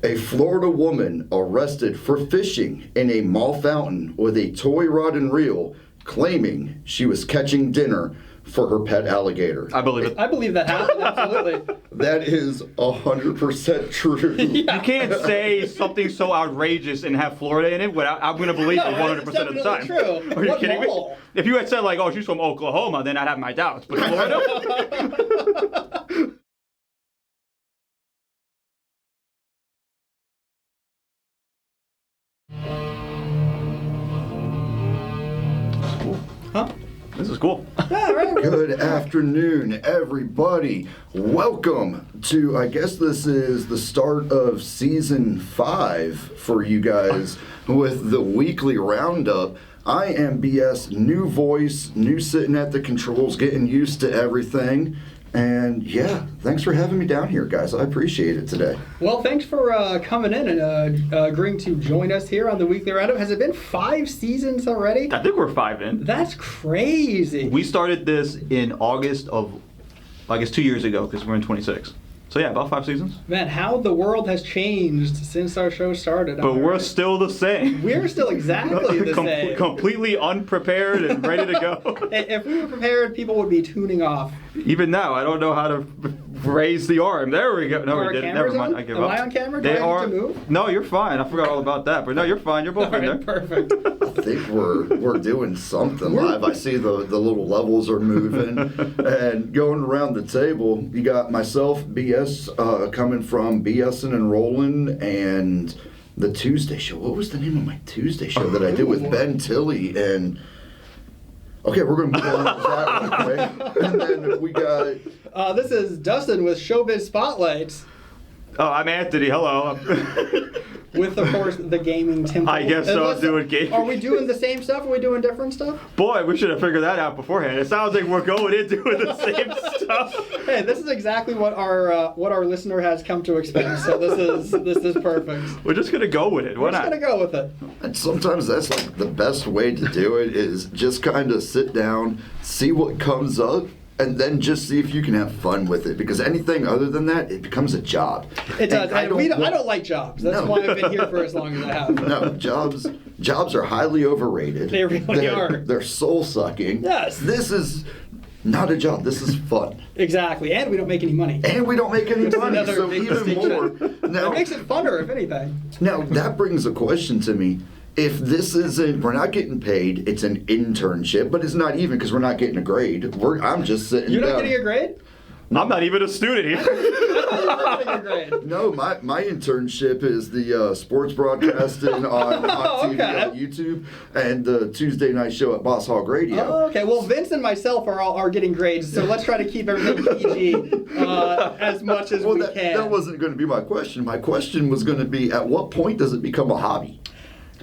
A Florida woman arrested for fishing in a mall fountain with a toy rod and reel, claiming she was catching dinner for her pet alligator. I believe it. I believe that happened, absolutely. That is 100% true. You can't say something so outrageous and have Florida in it without, I'm going to believe it 100% of the time. True. Are you What kidding mall? me? If you had said, like, oh, she's from Oklahoma, then I'd have my doubts. But Florida? Huh? This is cool. Yeah, right. Good afternoon, everybody. Welcome to, I guess this is the start of season 5 for you guys with the Weekly Roundup. I am BS, new voice, new sitting at the controls, getting used to everything. And yeah, thanks for having me down here, guys. I appreciate it today. Well, thanks for coming in and agreeing to join us here on the Weekly Roundup. Has it been 5 seasons already? I think we're 5 in. That's crazy. We started this in August of, I guess, 2 years ago, because we're in 26. So yeah, about 5 seasons. Man, how the world has changed since our show started. But we're still the same. We're still exactly the same. Completely unprepared and ready to go. If we were prepared, people would be tuning off. Even now, I don't know how to raise the arm. There we go. No, Are we our didn't. cameras Never mind. on? I give Am up. I on camera? Do They I are. need to move? No, you're fine. I forgot all about that. But no, you're fine. You're both All in there. right, perfect. I think we're doing something live. I see the little levels are moving. And going around the table, you got myself, BS, coming from BSing and Rolling, and the Tuesday show. What was the name of my Tuesday show that I did with Ben Tilley? And okay, we're going to move on to that real quick. And then we got... This is Dustin with Showbiz Spotlights. Oh, I'm Anthony. Hello. With, of course, the gaming temple. I guess so. I'm doing gaming. Are we doing the same stuff? Are we doing different stuff? Boy, we should have figured that out beforehand. It sounds like we're going in doing the same stuff. Hey, this is exactly what our listener has come to expect. So this is perfect. We're just gonna go with it. Why We're just not? gonna go with it. And sometimes that's like the best way to do it is just kind of sit down, see what comes up, and then just see if you can have fun with it. Because anything other than that, it becomes a job. It does. And I don't like jobs. That's No. why I've been here for as long as I have. No, jobs are highly overrated. They really are. They're soul sucking. Yes. This is not a job. This is fun. Exactly, and we don't make any money. And we don't make any money, another so big even distinction. more. Now, It makes it funner, if anything. now that brings a question to me. If this isn't, we're not getting paid, it's an internship, but it's not even because we're not getting a grade. I'm just sitting You're down. not getting a grade? I'm not even a student here. You're getting a grade. No, my internship is the sports broadcasting on TV okay. on YouTube and the Tuesday night show at Boss Hog Radio. Oh, okay. Well, Vince and myself are getting grades, so let's try to keep everything PG as much as we can. That wasn't going to be my question. My question was going to be, at what point does it become a hobby?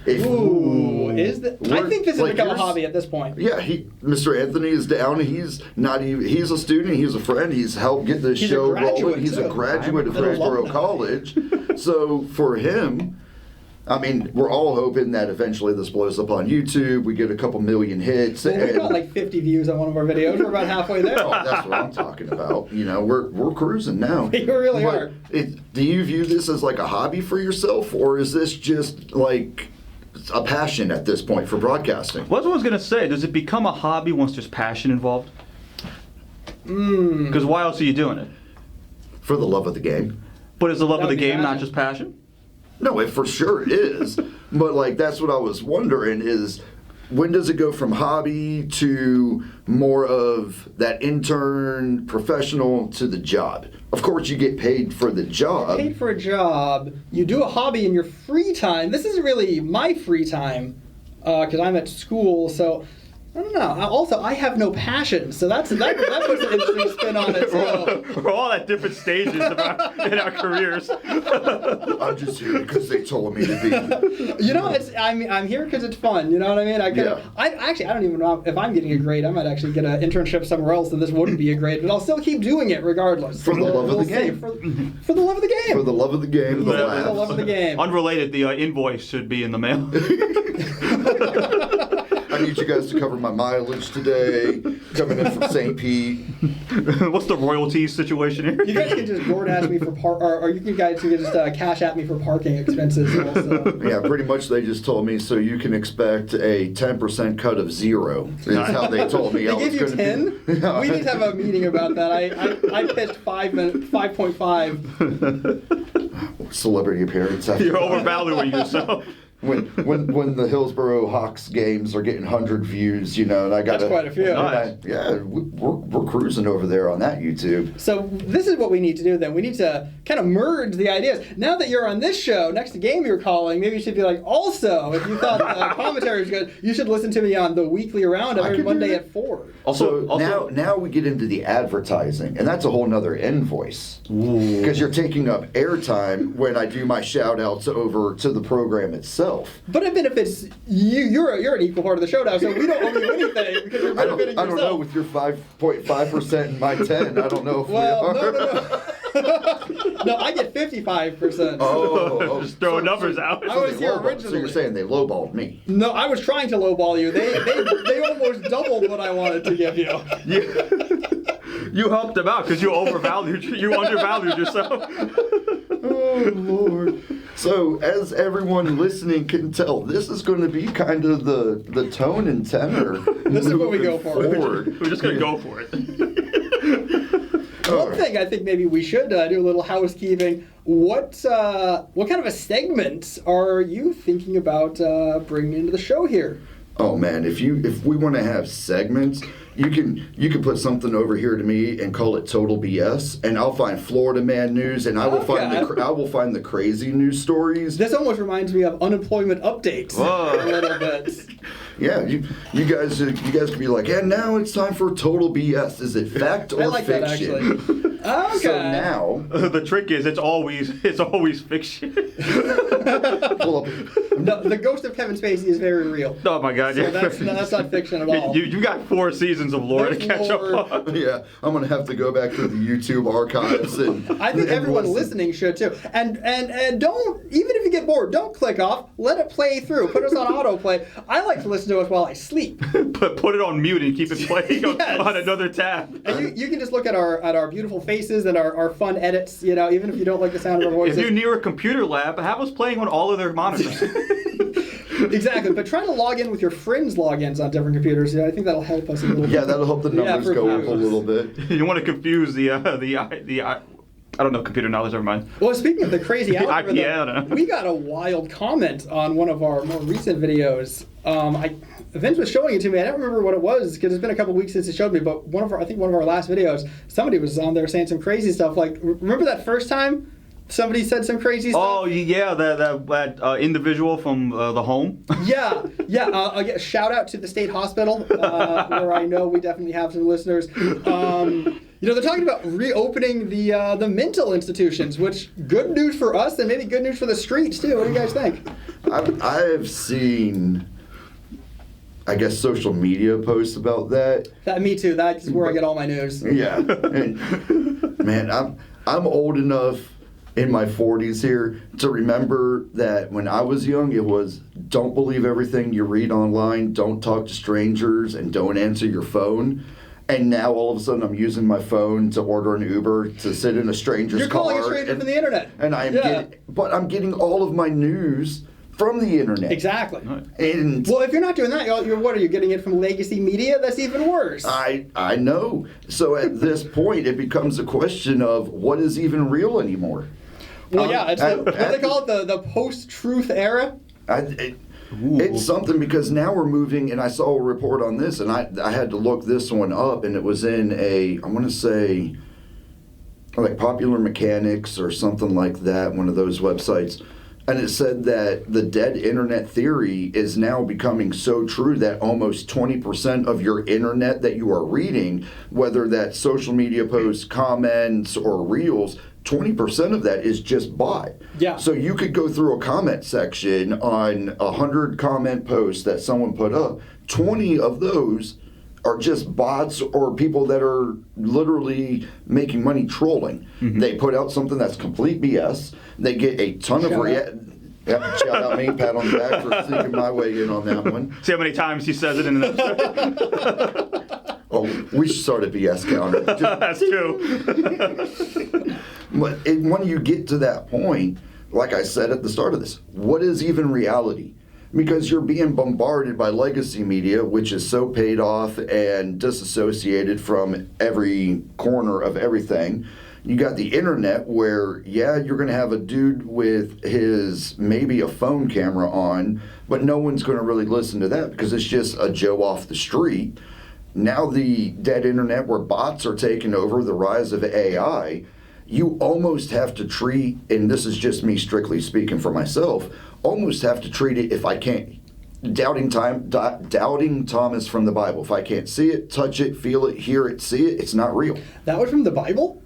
Ooh, I think this has become a hobby at this point. Yeah, Mr. Anthony is down. He's a student. He's a friend. He's helped get this He's show a graduate, rolling. He's a too. graduate of An Hillsborough alumni. College. So for him, I mean, we're all hoping that eventually this blows up on YouTube. We get a couple million hits. Well, we've and- got like 50 views on one of our videos. We're about halfway there. Oh, that's what I'm talking about. You know, we're cruising now. We really But are. Do you view this as like a hobby for yourself, or is this just like a passion at this point for broadcasting? What I was gonna say, does it become a hobby once there's passion involved? Because why else are you doing it? For the love of the game. But is the love That of the would be game not passion. just passion? No, it for sure is. But like that's what I was wondering is, when does it go from hobby to more of that intern professional to the job? Of course, you get paid for the job. Paid for a job. You do a hobby in your free time. This is really my free time because I'm at school, so I don't know. Also, I have no passion, so that puts an interesting spin on it. So. We're all at different stages in our careers. I'm just here because they told me to be. You know, I'm here because it's fun. You know what I mean? I don't even know if I'm getting a grade. I might actually get an internship somewhere else, and this wouldn't be a grade, but I'll still keep doing it regardless. For the love of the see. game. For the love of the game. For the love of the game, the For the laughs. love of the game. Unrelated, the invoice should be in the mail. I need you guys to cover my mileage today. Coming in from St. Pete. What's the royalties situation here? You guys can just DoorDash me for or you guys can just cash at me for parking expenses also. Yeah, pretty much they just told me, so you can expect a 10% cut of 0. Is how they told me. They gave you 10? We need to have a meeting about that. I pitched 5.5. Celebrity appearance. You're overvaluing yourself. When the Hillsborough Hawks games are getting 100 views, and I got That's quite a few. Nice. We're cruising over there on that YouTube. So this is what we need to do then. We need to kind of merge the ideas. Now that you're on this show, next to game you're calling, maybe you should be like, also, if you thought the commentary was good, you should listen to me on the Weekly Roundup every Monday at 4. Also, now we get into the advertising, and that's a whole nother invoice. Because you're taking up airtime when I do my shout-outs over to the program itself. But it benefits you. You're an equal part of the show now, so we don't owe you anything because you're benefiting yourself. I don't know, with your 5.5% and my 10, I don't know if we are. No, I get 55%. Oh, just throwing numbers out. I was here originally. So you're saying they lowballed me? No, I was trying to lowball you. They almost doubled what I wanted to give you. You helped them out because you undervalued yourself. Oh, Lord. So, as everyone listening can tell, this is going to be kind of the tone and tenor. This is what we go for. Forward. We're just going to go for it. One thing I think maybe we should do a little housekeeping. What kind of a segment are you thinking about bringing into the show here? Oh man, if we want to have segments, you can put something over here to me and call it total BS, and I'll find Florida man news, and I will find the crazy news stories. This almost reminds me of unemployment updates a little bit. Yeah, you guys could be like, and now it's time for total BS. Is it fact or I like fiction? That actually. Okay. So now the trick is it's always fiction. No, the ghost of Kevin Spacey is very real. Oh my God! So that's not fiction at all. You got 4 seasons of lore to catch up on. Yeah, I'm gonna have to go back to the YouTube archives and. I think everyone listening should too. And don't, even if you get bored, don't click off. Let it play through. Put us on autoplay. I like to listen to us while I sleep. Put it on mute and keep it playing on another tab. And you can just look at our beautiful faces and our fun edits. Even if you don't like the sound of our voices. If you're near a computer lab, have us playing on all of their monitors. Exactly, but try to log in with your friends' logins on different computers. I think that'll help us a little bit. Yeah, that'll help the numbers go up a little bit. You want to confuse the I don't know computer knowledge. Never mind. Well, speaking of the crazy algorithm, IPA, I don't know. We got a wild comment on one of our more recent videos. Vince was showing it to me. I don't remember what it was because it's been a couple weeks since he showed me. But one of our last videos, somebody was on there saying some crazy stuff. Like, remember that first time somebody said some crazy stuff? Oh yeah, that individual from the home. Yeah. Shout out to the state hospital, where I know we definitely have some listeners. They're talking about reopening the mental institutions, which good news for us and maybe good news for the streets too. What do you guys think? I've seen, I guess, social media posts about that. Me too. That's where I get all my news. Yeah, and, man, I'm old enough in my 40s here to remember that when I was young, it was don't believe everything you read online, don't talk to strangers, and don't answer your phone. And now all of a sudden I'm using my phone to order an Uber to sit in a stranger's car. You're calling a stranger from the internet. And I'm getting all of my news from the internet. Exactly. And well, if you're not doing that, what are you getting it from legacy media? That's even worse. I know. So at this point, it becomes a question of what is even real anymore. Well, it's what they call it, the post-truth era. It's something because now we're moving, and I saw a report on this, and I had to look this one up, and it was in I want to say, like Popular Mechanics or something like that, one of those websites. And it said that the dead internet theory is now becoming so true that almost 20% of your internet that you are reading, whether that's social media posts, comments, or reels, 20% of that is just bot. Yeah. So you could go through a comment section on 100 comment posts that someone put up. 20 of those are just bots or people that are literally making money trolling. Mm-hmm. They put out something that's complete BS. They get a ton of Yeah, shout out me, pat on the back for sneaking my way in on that one. See how many times he says it in an episode? Oh, we should start a BS counter. That's true. But when you get to that point, like I said at the start of this, what is even reality? Because you're being bombarded by legacy media, which is so paid off and disassociated from every corner of everything. You got the internet where, yeah, you're going to have a dude with his maybe a phone camera on, but no one's going to really listen to that because it's just a Joe off the street. Now the dead internet where bots are taking over, the rise of AI, you almost have to treat, and this is just me strictly speaking for myself, almost have to treat it if I can't, doubting Thomas from the Bible. If I can't see it, touch it, feel it, hear it, see it, it's not real. That was from the Bible?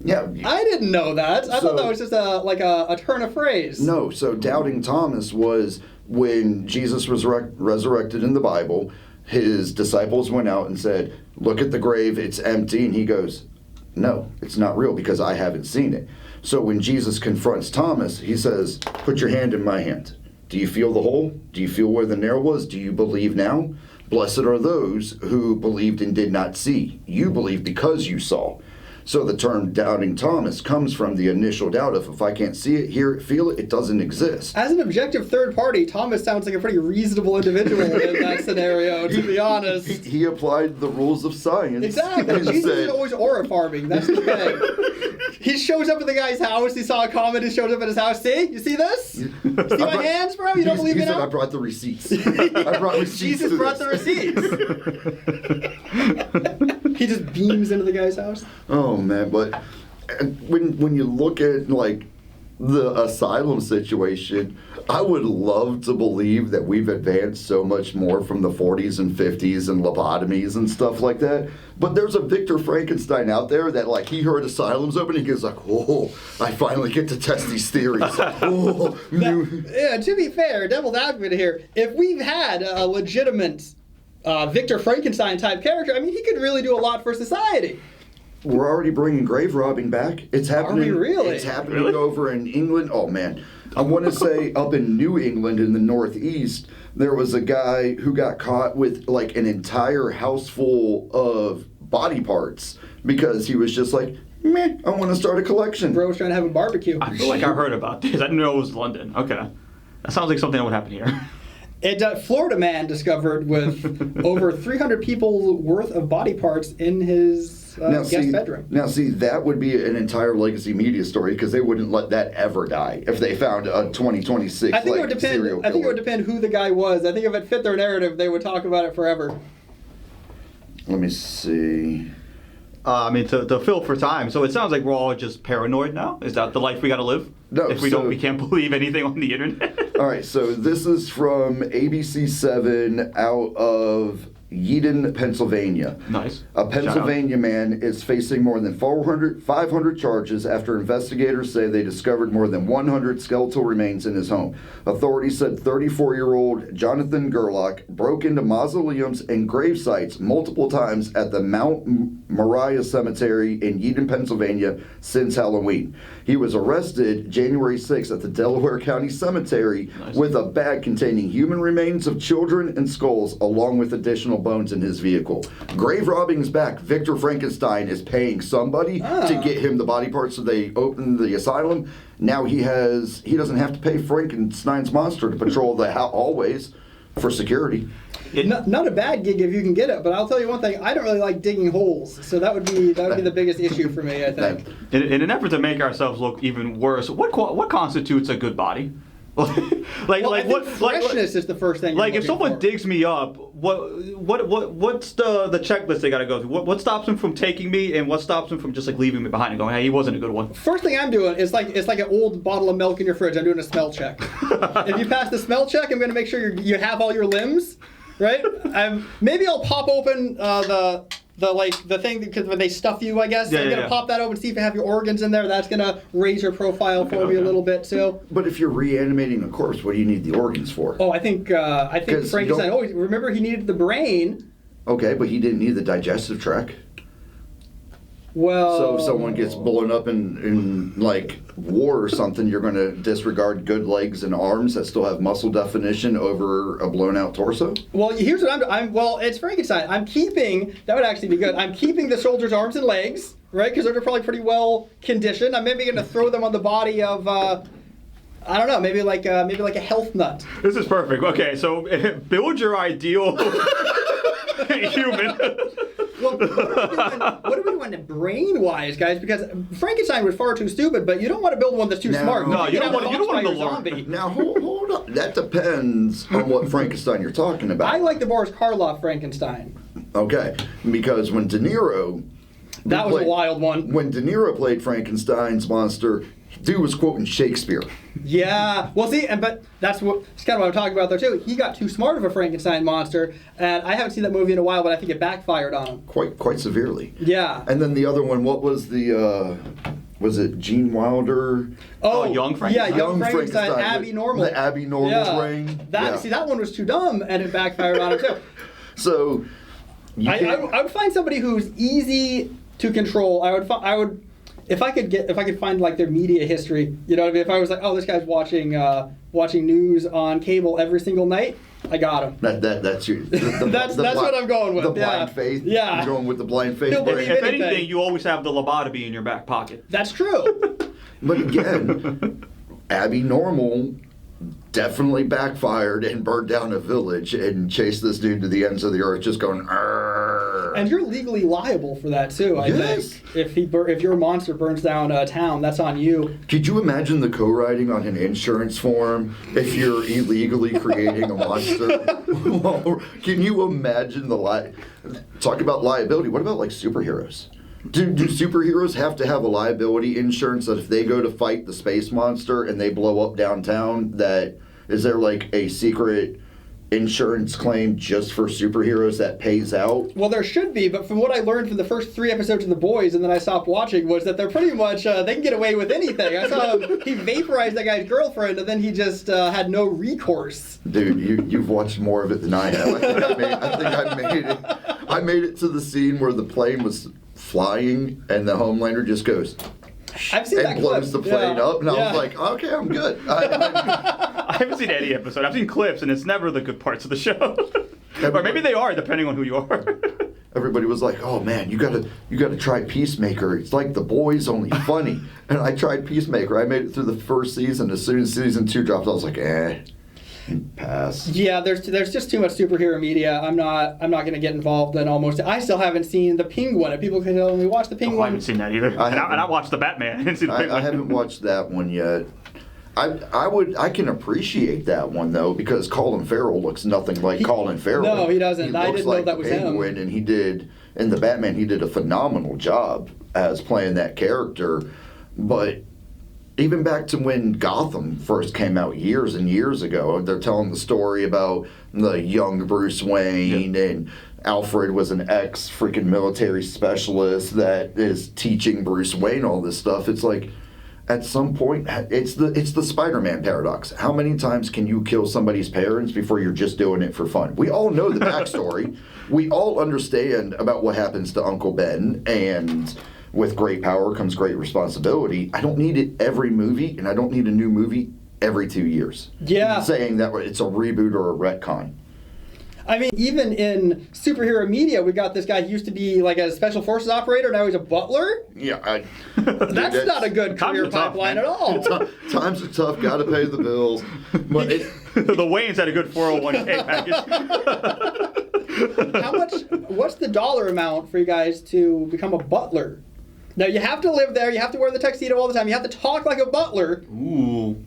Yeah. I didn't know that. I thought that was just a turn of phrase. No, so doubting Thomas was when Jesus was resurrected in the Bible, his disciples went out and said, look at the grave, it's empty, and he goes, no, it's not real because I haven't seen it. So when Jesus confronts Thomas, he says, put your hand in my hand. Do you feel the hole? Do you feel where the nail was? Do you believe now? Blessed are those who believed and did not see. You believe because you saw. So the term doubting Thomas comes from the initial doubt of if I can't see it, hear it, feel it, it doesn't exist. As an objective third party, Thomas sounds like a pretty reasonable individual in that scenario, to be honest. He applied the rules of science. Exactly. Jesus is always aura farming. That's the thing. He shows up at the guy's house. He saw a comment. He shows up at his house. See? You see this? See my hands, bro? You don't believe me now? I brought the receipts. I brought receipts. Jesus brought the receipts. He just beams into the guy's house. Oh man, but when you look at like the asylum situation, I would love to believe that we've advanced so much more from the 40s and 50s and lobotomies and stuff like that. But there's a Victor Frankenstein out there that like he heard asylums open, he goes like, oh, I finally get to test these theories. Oh, yeah, to be fair, devil's advocate here, if we've had a legitimate Victor Frankenstein type character, I mean, he could really do a lot for society. We're already bringing grave robbing back. It's happening. Are we really? It's happening over in England. Oh man, I want to say up in New England in the Northeast, there was a guy who got caught with like an entire house full of body parts because he was just like, meh, I want to start a collection. Bro was trying to have a barbecue. I feel like I heard about this. I didn't know it was London. Okay, that sounds like something that would happen here. Florida man discovered with over 300 people worth of body parts in his guest bedroom. Now, see, that would be an entire legacy media story because they wouldn't let that ever die if they found a 2026 serial killer. I think it would depend who the guy was. I think if it fit their narrative, they would talk about it forever. Let me see. I mean, to fill for time. So it sounds like we're all just paranoid now. Is that the life we got to live? No. If we can't believe anything on the internet. All right. So this is from ABC7 out of Yeadon, Pennsylvania. Nice. A Pennsylvania man is facing more than 500 charges after investigators say they discovered more than 100 skeletal remains in his home. Authorities said 34-year-old Jonathan Gerlach broke into mausoleums and grave sites multiple times at the Mount Moriah Cemetery in Yeadon, Pennsylvania since Halloween. He was arrested January 6th at the Delaware County Cemetery with a bag containing human remains of children and skulls along with additional bones in his vehicle. Grave robbing is back. Victor Frankenstein is paying somebody to get him the body parts so they open the asylum. Now he doesn't have to pay Frankenstein's monster to patrol the hallways for security. Not a bad gig if you can get it, but I'll tell you one thing, I don't really like digging holes, so that would be the biggest issue for me, I think. In an effort to make ourselves look even worse, what constitutes a good body? Freshness is the first thing. Like if someone digs me up, what's the checklist they got to go through? What stops them from taking me, and what stops them from just like leaving me behind and going, hey, he wasn't a good one? First thing I'm doing is it's like an old bottle of milk in your fridge. I'm doing a smell check. If you pass the smell check, I'm going to make sure you have all your limbs, right? Maybe I'll pop open the thing because when they stuff you, I guess. I'm gonna pop that open, see if you have your organs in there. That's gonna raise your profile for me a little bit too. But if you're reanimating a corpse, what do you need the organs for? Oh, I think Frankenstein. Oh, remember he needed the brain. Okay, but he didn't need the digestive tract. Well, So if someone gets blown up in like war or something, you're going to disregard good legs and arms that still have muscle definition over a blown out torso? well, here's what I'm. Well, it's Frankenstein. I'm keeping. That would actually be good. I'm keeping the shoulders, arms, and legs, right? Because they're probably pretty well conditioned. I'm maybe going to throw them on the body of. I don't know. Maybe like a health nut. This is perfect. Okay, so build your ideal human. Well, what are we doing brain-wise, guys? Because Frankenstein was far too stupid, but you don't want to build one that's too smart. No, you don't want him to your learn. zombie. Now, hold up. That depends on what Frankenstein you're talking about. I like the Boris Karloff Frankenstein. Okay, because when De Niro... That was a wild one. When De Niro played Frankenstein's monster, dude was quoting Shakespeare. Yeah. Well, see, but that's kind of what I'm talking about there too. He got too smart of a Frankenstein monster, and I haven't seen that movie in a while, but I think it backfired on him. Quite severely. Yeah. And then the other one, what was the... was it Gene Wilder? Oh, Young Frankenstein? Yeah, Young Frankenstein, Abby Normal. The Abby Normal reign. See, that one was too dumb, and it backfired on him too. So, I would find somebody who's easy to control. I would, if I could find like their media history. You know what I mean? If I was like, oh, this guy's watching news on cable every single night, I got him. That's your. That's what I'm going with. The blind faith. Yeah. You're going with the blind faith. He'll brain. believe If anything. anything, you always have the lobotomy in your back pocket. That's true. But again, Abby Normal definitely backfired and burned down a village and chased this dude to the ends of the earth, just going. Arrgh. And you're legally liable for that too. I think if your monster burns down a town, that's on you. Could you imagine the co-writing on an insurance form if you're illegally creating a monster? Well, can you imagine talk about liability? What about like superheroes? Do superheroes have to have a liability insurance that if they go to fight the space monster and they blow up downtown, that is there like a secret insurance claim just for superheroes that pays out? Well, there should be, but from what I learned from the first 3 episodes of The Boys, and then I stopped watching, was that they're pretty much, they can get away with anything. I saw him, he vaporized that guy's girlfriend, and then he just had no recourse. Dude, you've watched more of it than I have. I made it to the scene where the plane was flying, and the Homelander just goes... I've seen and that blows clip. the plane up, and I was like, okay, I'm good. I haven't seen any episode. I've seen clips, and it's never the good parts of the show. Or maybe they are, depending on who you are. Everybody was like, "Oh man, you gotta try Peacemaker. It's like The Boys, only funny." And I tried Peacemaker. I made it through the first season. As soon as season 2 dropped, I was like, pass. Yeah, there's just too much superhero media. I'm not gonna get involved in almost. I still haven't seen the Penguin. And people can tell me watch the Penguin. Oh, I haven't seen that either. And I watched the Batman. I didn't see the Penguin. I haven't watched that one yet. I can appreciate that one though, because Colin Farrell looks nothing like Colin Farrell. No, he doesn't. I didn't know that was him. Penguin, and he did in the Batman. He did a phenomenal job as playing that character. But even back to when Gotham first came out years and years ago, they're telling the story about the young Bruce Wayne, and Alfred was an ex-freaking military specialist that is teaching Bruce Wayne all this stuff. It's like, at some point, it's the Spider-Man paradox. How many times can you kill somebody's parents before you're just doing it for fun? We all know the backstory. We all understand about what happens to Uncle Ben, and with great power comes great responsibility. I don't need it every movie, and I don't need a new movie every 2 years. Yeah. Saying that it's a reboot or a retcon. I mean, even in superhero media, we got this guy who used to be like a special forces operator, now he's a butler. Yeah, that's not a good career pipeline at all. Times are tough, gotta pay the bills. But the Waynes had a good 401k package. What's the dollar amount for you guys to become a butler? Now, you have to live there, you have to wear the tuxedo all the time, you have to talk like a butler. Ooh.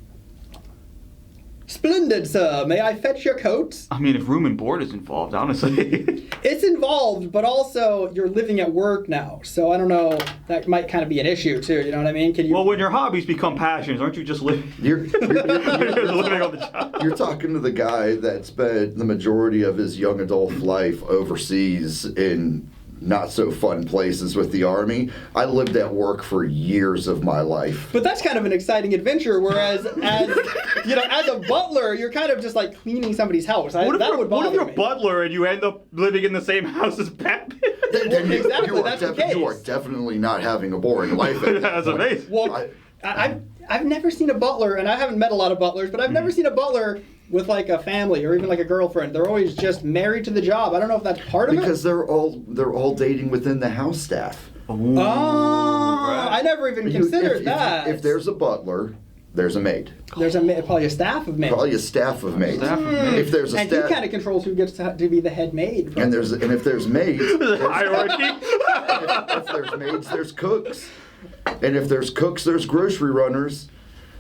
Splendid, sir. May I fetch your coat? I mean, if room and board is involved, honestly. It's involved, but also you're living at work now. So I don't know. That might kind of be an issue, too. You know what I mean? Well, when your hobbies become passions, aren't you just living? You're living on the job. You're talking to the guy that spent the majority of his young adult life overseas in not so fun places with the Army. I lived at work for years of my life. But that's kind of an exciting adventure, whereas as a butler, you're kind of just like cleaning somebody's house. What if you're a butler and you end up living in the same house as Batman? Then Exactly, you are that's the case. you are definitely not having a boring life. That's amazing. Well, I've never seen a butler, and I haven't met a lot of butlers, but I've never seen a butler with like a family or even like a girlfriend. They're always just married to the job. I don't know if that's part of it. Because they're all dating within the house staff. Ooh, Oh, right. I never even considered that. If there's a butler, there's a maid. There's probably a staff of maids. Probably a staff of maids. Staff of maids. If there's a And staff, he kind of controls who gets to be the head maid. and if there's maids, Hierarchy. if there's maids, there's cooks, and if there's cooks, there's grocery runners.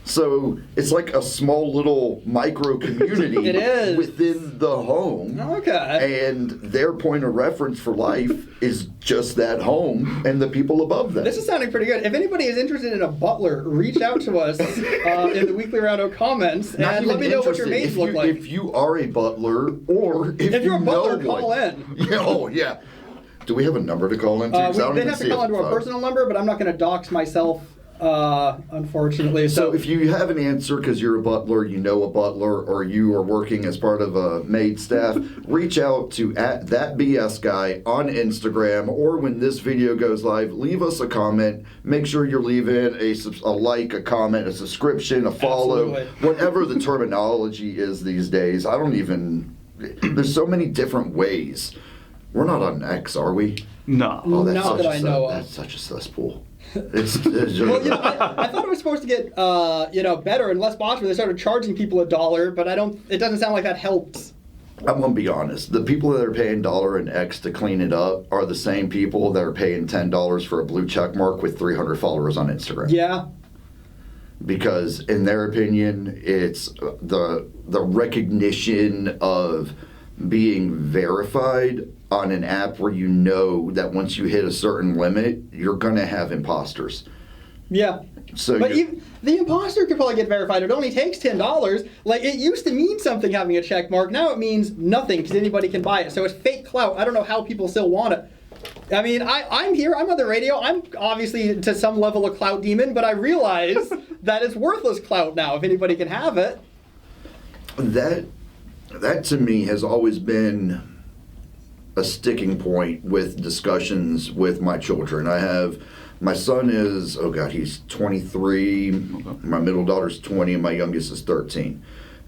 So it's like a small little micro community It is. within the home. Okay. And their point of reference for life is just that home and the people above them. This is sounding pretty good. If anybody is interested in a butler, reach out to us in the Weekly Roundup comments Not and even let me know what your interested. maids look like. If you are a butler, or if you're you a butler, know one. call in. Yeah, oh yeah. Do we have a number to call into? 'Cause I don't They'd even have to see call a into our phone. personal number, but I'm not going to dox myself, unfortunately. So if you have an answer because you're a butler, you know a butler, or you are working as part of a maid staff, reach out to @thatbsguy on Instagram, or when this video goes live, leave us a comment. Make sure you're leaving a like, a comment, a subscription, a follow, Absolutely. whatever the terminology is these days. I don't even. There's so many different ways. We're not on X, are we? No. Oh, that's Not such that a I know of. That's such a cesspool. It's Well, I thought it was supposed to get, better and less popular. They started charging people $1, but it doesn't sound like that helps. I'm gonna be honest. The people that are paying $1 and X to clean it up are the same people that are paying $10 for a blue check mark with 300 followers on Instagram. Yeah. Because in their opinion, it's the recognition of being verified on an app where you know that once you hit a certain limit, you're gonna have imposters. Yeah. So But even, the imposter could probably get verified. It only takes $10. Like, it used to mean something having a check mark. Now it means nothing because anybody can buy it. So it's fake clout. I don't know how people still want it. I mean, I'm here. I'm on the radio. I'm obviously to some level a clout demon, but I realize that it's worthless clout now if anybody can have it. That to me has always been a sticking point with discussions with my children. My son is, he's 23, my middle daughter's 20, and my youngest is 13.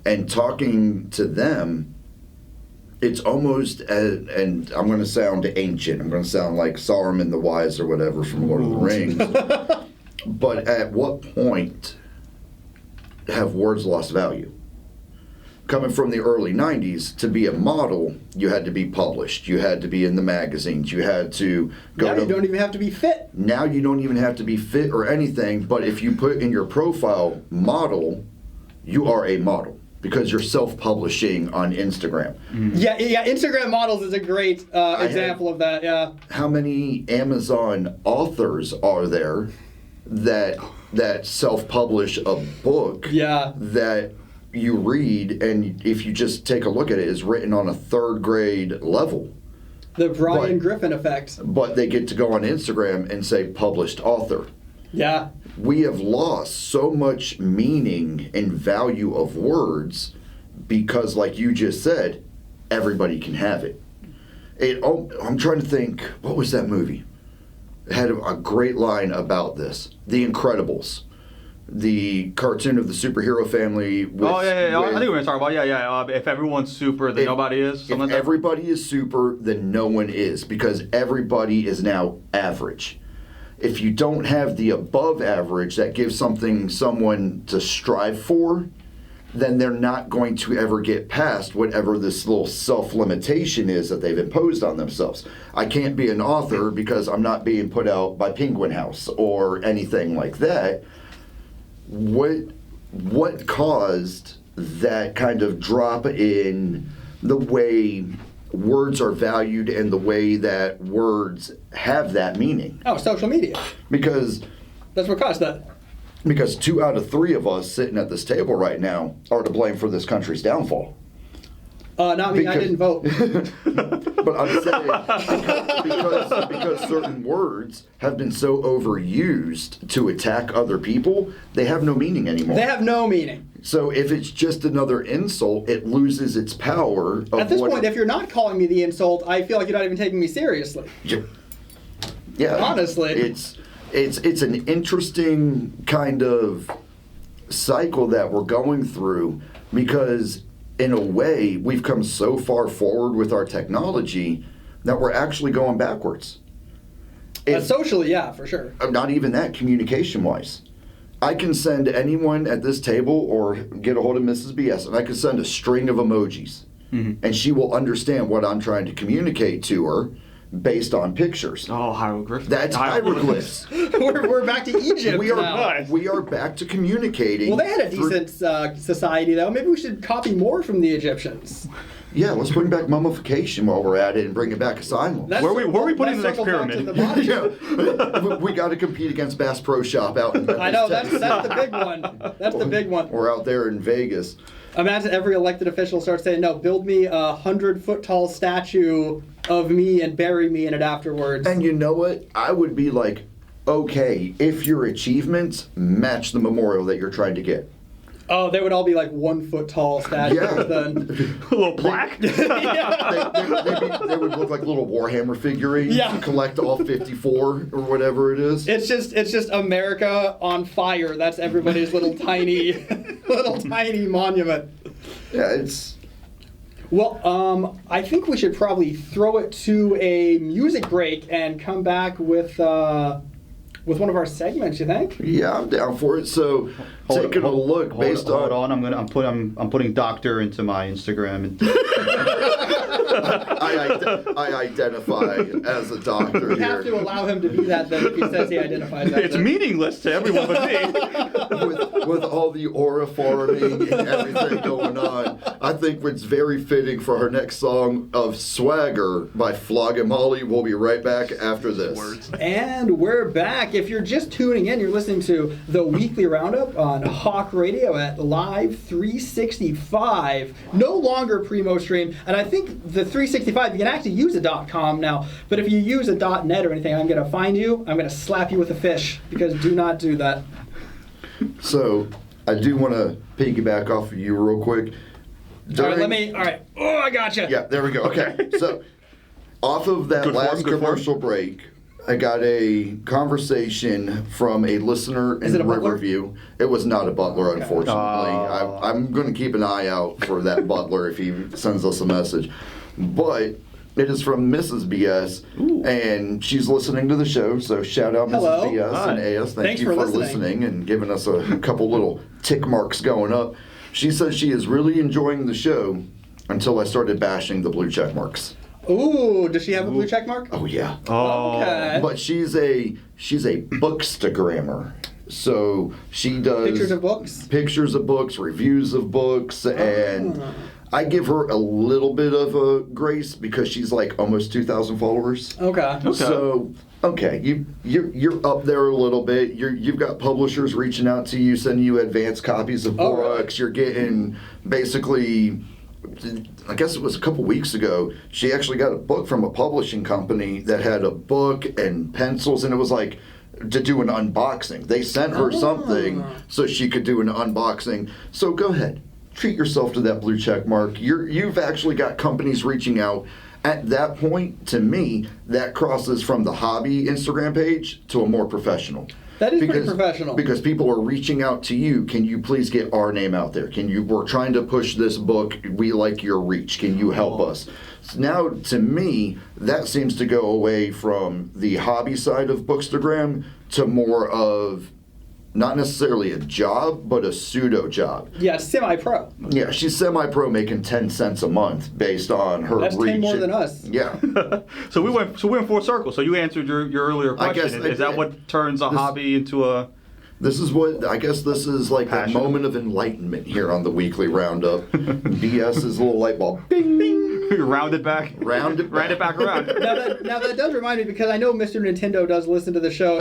And talking to them, it's almost, and I'm going to sound ancient, I'm going to sound like Saruman the Wise or whatever from Lord of the Rings. But at what point have words lost value? Coming from the early 90s, to be a model, you had to be published. You had to be in the magazines. You had to go Now you don't even have to be fit. Now you don't even have to be fit or anything, but if you put in your profile model, you are a model because you're self-publishing on Instagram. Yeah, Instagram models is a great example of that, yeah. How many Amazon authors are there that self-publish a book that you read, and if you just take a look at it, it's written on a third grade level. The Brian Griffin effect. But they get to go on Instagram and say published author. Yeah. We have lost so much meaning and value of words because, like you just said, everybody can have it. I'm trying to think, what was that movie? It had a great line about this. The Incredibles. The cartoon of the superhero family. With, I think we're going to talk about, if everyone's super, then nobody is. If everybody is super, then no one is, because everybody is now average. If you don't have the above average that gives someone to strive for, then they're not going to ever get past whatever this little self-limitation is that they've imposed on themselves. I can't be an author because I'm not being put out by Penguin House or anything like that. What caused that kind of drop in the way words are valued and the way that words have that meaning? Oh, social media. Because that's what caused that. Because 2 out of 3 of us sitting at this table right now are to blame for this country's downfall. Not me. I didn't vote. But I'm saying because certain words have been so overused to attack other people, they have no meaning anymore. They have no meaning. So if it's just another insult, it loses its power. Of At this point, if you're not calling me the insult, I feel like you're not even taking me seriously. Yeah, honestly, it's an interesting kind of cycle that we're going through, because in a way we've come so far forward with our technology that we're actually going backwards. Socially, yeah, for sure. Not even that, communication-wise. I can send anyone at this table or get a hold of Mrs. BS, and I can send a string of emojis, and she will understand what I'm trying to communicate to her based on pictures. Oh, hieroglyphics. That's hieroglyphs. we're back to Egypt now. We are back to communicating. Well, they had a decent society, though. Maybe we should copy more from the Egyptians. Yeah, let's bring back mummification while we're at it and bring it back asylum. Where are we putting the next pyramid? Yeah, we got to compete against Bass Pro Shop out in Memphis, I know, that's Tennessee. the big one. That's the big one. Or out there in Vegas. Imagine every elected official starts saying, no, build me a 100-foot tall statue of me and bury me in it afterwards. And you know what? I would be like, okay, if your achievements match the memorial that you're trying to get. Oh, they would all be like 1 foot tall statues Yeah. then. A little plaque? They would look like little Warhammer figurines. Yeah. Collect all 54 or whatever it is. It's just America on fire. That's everybody's little tiny monument. Yeah, it's... Well, I think we should probably throw it to a music break and come back with one of our segments. You think? Yeah, I'm down for it. So, taking a look based on... Hold on, I'm putting doctor into my Instagram. And I identify as a doctor We here. have to allow him to be that then if he says he identifies as it's it. meaningless to everyone but me. with all the aura farming and everything going on, I think it's very fitting for her next song of Swagger by Flogging Molly. We'll be right back after this. And we're back. If you're just tuning in, you're listening to the Weekly Roundup on Hawk Radio at Live 365. No longer Primo Stream, and I think the 365, you can actually use a .com now, but if you use a .net or anything, I'm going to find you, I'm going to slap you with a fish, because do not do that. So, I do want to piggyback off of you real quick. All right. Oh, I gotcha. Yeah, there we go. Okay, so off of that Good last form. commercial break, I got a conversation from a listener Is it in a butler? Riverview. It was not a butler, Okay. unfortunately. Oh. I'm going to keep an eye out for that butler if he sends us a message. But it is from Mrs. BS, and she's listening to the show, so shout out Mrs. Hello. BS Hi. and AS. Thank Thanks you for for listening. listening and giving us a couple little tick marks going up. She says she is really enjoying the show until I started bashing the blue check marks. Ooh, does she have a blue check mark? Oh yeah. Okay. But she's a bookstagrammer. So she does Pictures of books? reviews of books, and I give her a little bit of a grace because she's like almost 2,000 followers. Okay. So you're up there a little bit. You've got publishers reaching out to you, sending you advanced copies of Oh, really? books. You're getting basically, I guess it was a couple weeks ago, she actually got a book from a publishing company that had a book and pencils, and it was like to do an unboxing. They sent her something so she could do an unboxing. So go ahead, treat yourself to that blue check mark. You've actually got companies reaching out. At that point, to me, that crosses from the hobby Instagram page to a more professional. That is pretty professional. Because people are reaching out to you. Can you please get our name out there? We're trying to push this book. We like your reach. Can you help us? So now, to me, that seems to go away from the hobby side of Bookstagram to more of not necessarily a job, but a pseudo job. Yeah, semi-pro. Yeah, she's semi-pro, making 10 cents a month based on her That's reach. 10 more than us. Yeah. So we went full circle. So you answered your earlier I question. guess Is that what turns a hobby into a... This is like Passion. a moment of enlightenment here on the Weekly Roundup. BS's little light bulb. Bing, bing. Round it back. Round it back around. Now that does remind me, because I know Mr. Nintendo does listen to the show.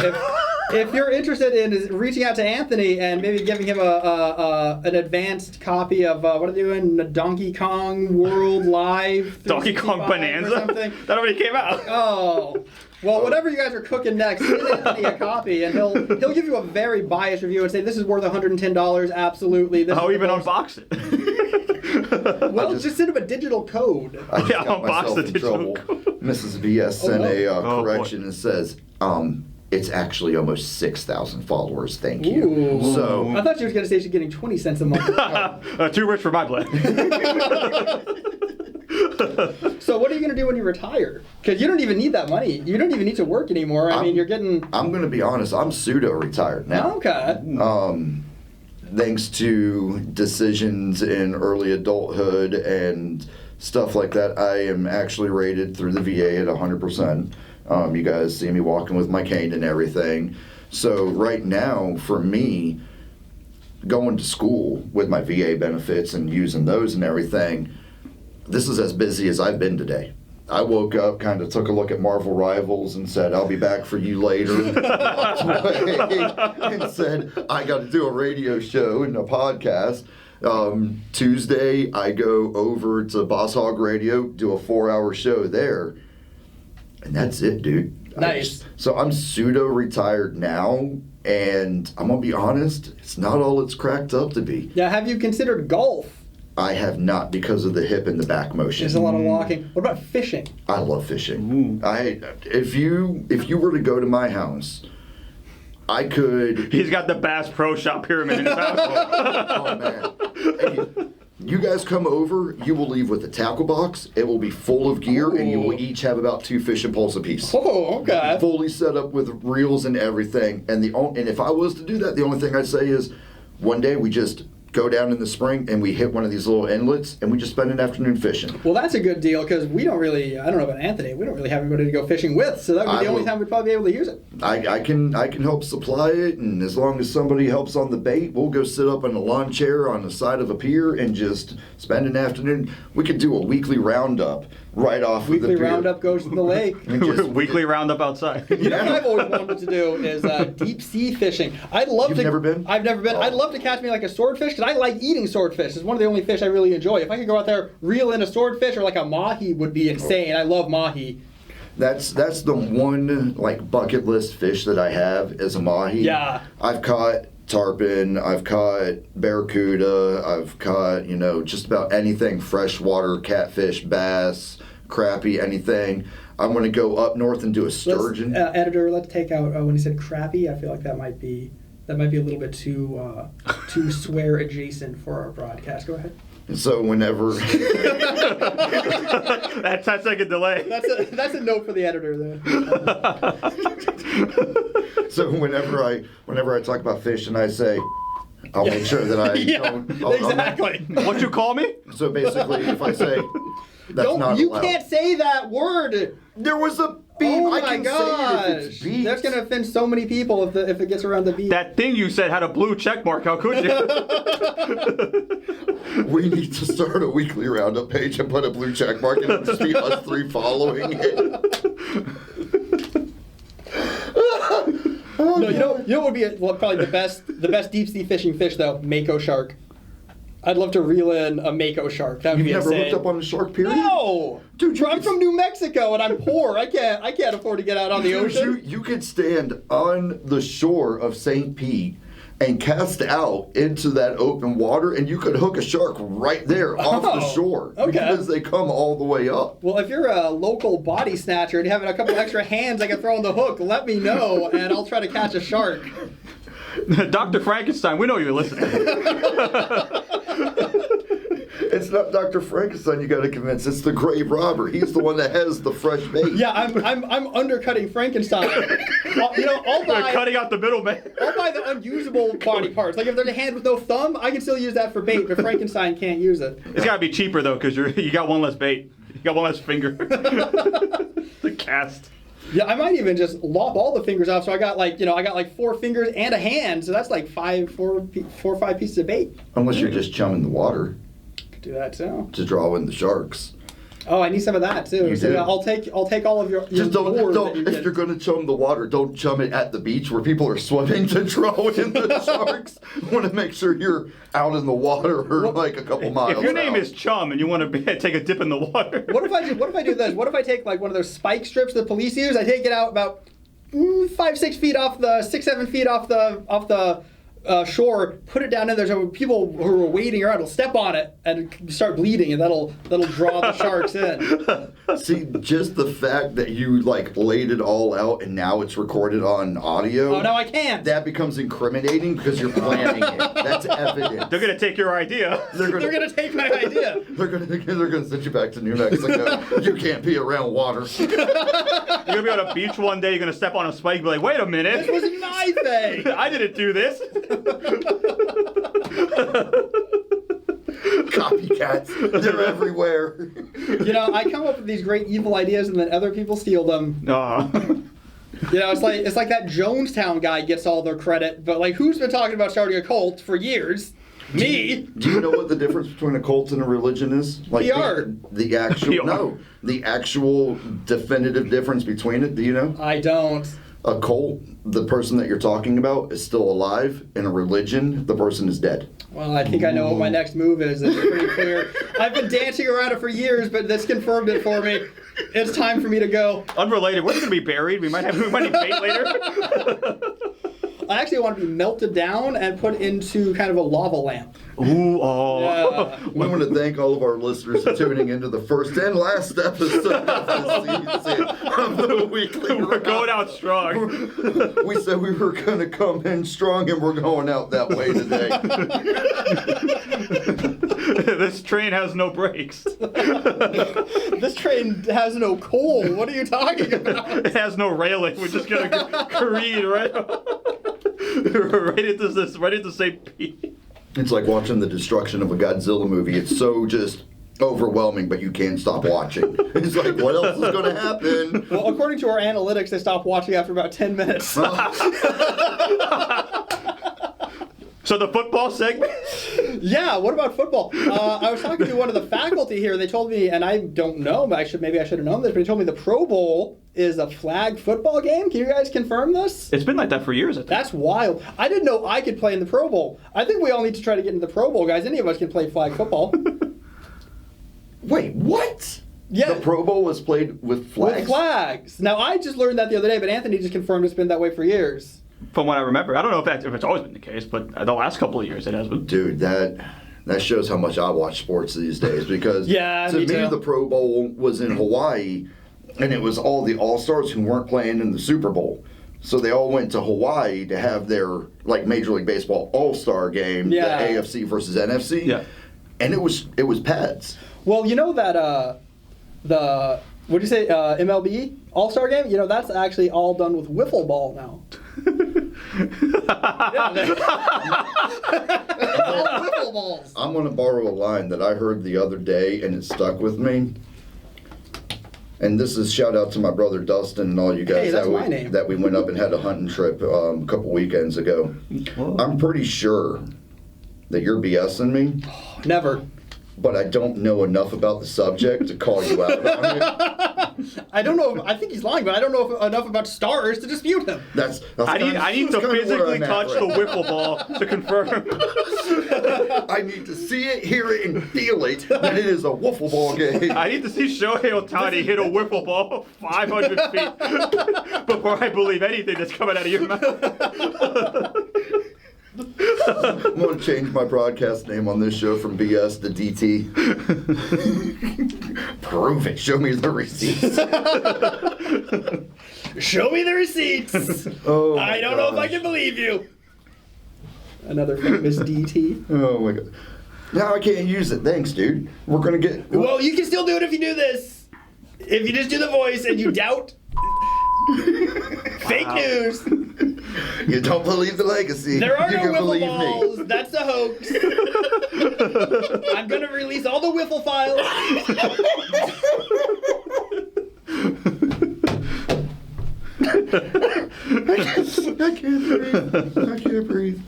If you're interested in reaching out to Anthony and maybe giving him an advanced copy of what are they doing, Donkey Kong World Live, Donkey Kong 365 or Bonanza? something. That already came out. Oh. Well, whatever you guys are cooking next, give Anthony a copy, and he'll give you a very biased review and say this is worth $110. Absolutely. This I'll is even the most- unbox it. Well, just send him a digital code. I just Yeah, got unbox myself the in digital trouble. Mrs. VS sent no. a Oh, correction boy. and says, it's actually almost 6,000 followers. Thank you. Ooh. So I thought she was going to say she's getting 20 cents a month. Too rich for my blood. So what are you going to do when you retire? Because you don't even need that money. You don't even need to work anymore. I mean, you're getting... I'm going to be honest. I'm pseudo-retired now. Okay. Thanks to decisions in early adulthood and stuff like that, I am actually rated through the VA at 100%. You guys see me walking with my cane and everything. So right now, for me, going to school with my VA benefits and using those and everything, this is as busy as I've been today. I woke up, kind of took a look at Marvel Rivals and said, I'll be back for you later. And said, I got to do a radio show and a podcast. Tuesday, I go over to Boss Hog Radio, do a 4-hour show there. And that's it, dude. Nice. So I'm pseudo-retired now, and I'm going to be honest, it's not all it's cracked up to be. Yeah, have you considered golf? I have not because of the hip and the back motion. There's a lot of walking. What about fishing? I love fishing. If you were to go to my house, I could. He's got the Bass Pro Shop pyramid in his house. Oh man! Hey, you guys come over. You will leave with a tackle box. It will be full of gear, and you will each have about 2 fishing poles apiece. Oh, okay. Fully set up with reels and everything. And if I was to do that, the only thing I'd say is, one day we just go down in the spring and we hit one of these little inlets and we just spend an afternoon fishing. Well, that's a good deal because we don't really, I don't know about Anthony, we don't really have anybody to go fishing with, so that would be the only time we'd probably be able to use it. I can help supply it, and as long as somebody helps on the bait, we'll go sit up in a lawn chair on the side of a pier and just spend an afternoon. We could do a weekly roundup right off of the Weekly pier. roundup goes to the lake. And just- Weekly roundup outside. You know what I've always wanted to do is deep sea fishing. I'd love You've to. never been? I've never been. Oh. I'd love to catch me like a swordfish because I like eating swordfish. It's one of the only fish I really enjoy. If I could go out there, reel in a swordfish or like a mahi would be insane. I love mahi. That's the one like bucket list fish that I have is a mahi. Yeah. I've caught tarpon, I've caught barracuda, I've caught, just about anything freshwater, catfish, bass, crappie, anything. I'm going to go up north and do a sturgeon. Editor, let's take out when he said crappie. I feel like that might be a little bit too swear adjacent for our broadcast. Go ahead. And so whenever That's 10 second delay. That's a note for the editor there. so whenever I talk about fish and I say, I'll make sure that I don't. Exactly. What you call me? So basically, if I say that's not You allowed. can't say that word. There was a beep. Oh I my can gosh! say it if it's beep. That's gonna offend so many people if it gets around the beep. That thing you said had a blue check mark. How could you? We need to start a weekly roundup page and put a blue check mark, and it'll just be us 3 following it. No, you know what would be probably the best deep sea fishing fish though? Mako shark. I'd love to reel in a Mako shark. That would You've be never insane. hooked up on a shark, period? No, Dude, I'm from New Mexico and I'm poor. I can't afford to get out on the Dude, ocean. you could stand on the shore of St. Pete and cast out into that open water, and you could hook a shark right there off the shore. Okay. Because they come all the way up. Well, if you're a local body snatcher and you have a couple extra hands I can throw on the hook, let me know and I'll try to catch a shark. Dr. Frankenstein, we know you're listening. It's not Dr. Frankenstein you got to convince. It's the grave robber. He's the one that has the fresh bait. Yeah, I'm undercutting Frankenstein. I'll They're buy cutting out the middleman. I'll buy the unusable body parts. Like if there's a hand with no thumb, I can still use that for bait, but Frankenstein can't use it. It's got to be cheaper though, because you got one less bait. You got one less finger. The cast. Yeah, I might even just lop all the fingers off. So I got like 4 fingers and a hand. So that's like 4 or 5 pieces of bait. Unless you're just chumming the water Could do that too. to draw in the sharks. Oh, I need some of that too. You So do? yeah, I'll take all of your Just board that don't. you If get. you're gonna chum the water, don't chum it at the beach where people are swimming to draw in the sharks. Want to make sure you're out in the water or like a couple miles. If your name out. is Chum and you want to take a dip in the water. What if I do this? What if I take like one of those spike strips the police use? I take it out about 5-6 feet off the 6-7 feet off the shore, put it down in there so people who are waiting around will step on it and start bleeding, and that'll draw the sharks in. See, just the fact that you like laid it all out and now it's recorded on audio. Oh no, I can't. That becomes incriminating because you're planning it. That's evidence. They're gonna take your idea. They're gonna take my idea. They're gonna send you back to New Mexico. You can't be around water. You're gonna be on a beach one day. You're gonna step on a spike and be like, "Wait a minute, This was my thing. I didn't do this." Copycats. They're everywhere. You know, I come up with these great evil ideas and then other people steal them. You know, it's like that Jonestown guy gets all their credit, but like, who's been talking about starting a cult for years? Me. Do you know what the difference between a cult and a religion is? Like PR. the actual the actual definitive difference between it. Do you know? I don't. A cult, the person that you're talking about is still alive. In a religion, the person is dead. Well, I think I know what my next move is. It's pretty clear. I've been dancing around it for years, but this confirmed it for me. It's time for me to go. Unrelated. We're gonna be buried. We might need bait later. I actually want to be melted down and put into kind of a lava lamp. Ooh, oh. Yeah. We want to thank all of our listeners for tuning into the first and last episode of the season of the Weekly We're Roundup. going out strong. We said we were going to come in strong, and we're going out that way today. This train has no brakes. This train has no coal. What are you talking about? It has no railing. We're just gonna careen right into St. Pete. It's like watching the destruction of a Godzilla movie. It's so just overwhelming, but you can't stop watching. It's like, what else is going to happen? Well, according to our analytics, they stopped watching after about 10 minutes. So the football segment? Yeah, what about football? I was talking to one of the faculty here. They told me, and I don't know, but maybe I should have known this, but they told me the Pro Bowl is a flag football game. Can you guys confirm this? It's been like that for years, I think. That's wild. I didn't know I could play in the Pro Bowl. I think we all need to try to get into the Pro Bowl, guys. Any of us can play flag football. Wait, what? Yeah. The Pro Bowl was played with flags? With flags. Now, I just learned that the other day, but Anthony just confirmed it's been that way for years. From what I remember. I don't know if it's always been the case, but the last couple of years it has been. Dude, that shows how much I watch sports these days, because Yeah, to me me too. the Pro Bowl was in Hawaii, and it was all the All-Stars who weren't playing in the Super Bowl. So they all went to Hawaii to have their like Major League Baseball All-Star game, Yeah. the AFC versus NFC. Yeah. And it was pads. Well, you know that what'd you say, MLB All-Star game? You know, that's actually all done with wiffle ball now. All wiffle balls. I'm going to borrow a line that I heard the other day, and it stuck with me. And this is shout out to my brother Dustin and all you guys Hey, that's my name. that we went up and had a hunting trip a couple weekends ago. Whoa. I'm pretty sure that you're BSing me, Never. but I don't know enough about the subject to call you out on it. I don't know. I think he's lying, but I don't know enough about stars to dispute him. That's I need to physically touch the wiffle ball to confirm. I need to see it, hear it, and feel it that it is a wiffle ball game. I need to see Shohei Ohtani hit a wiffle ball 500 feet before I believe anything that's coming out of your mouth. I'm going to change my broadcast name on this show from BS to DT. Prove it. Show me the receipts. Show me the receipts. Oh, I don't know if I can believe you. Another famous DT. Oh my god. Now I can't use it. Thanks, dude. We're going to get... Well, you can still do it if you do this. If you just do the voice and you doubt. Fake news. You don't believe the legacy. There are you no can wiffle believe balls. me. That's a hoax. I'm going to release all the wiffle files. I can't breathe. I can't breathe.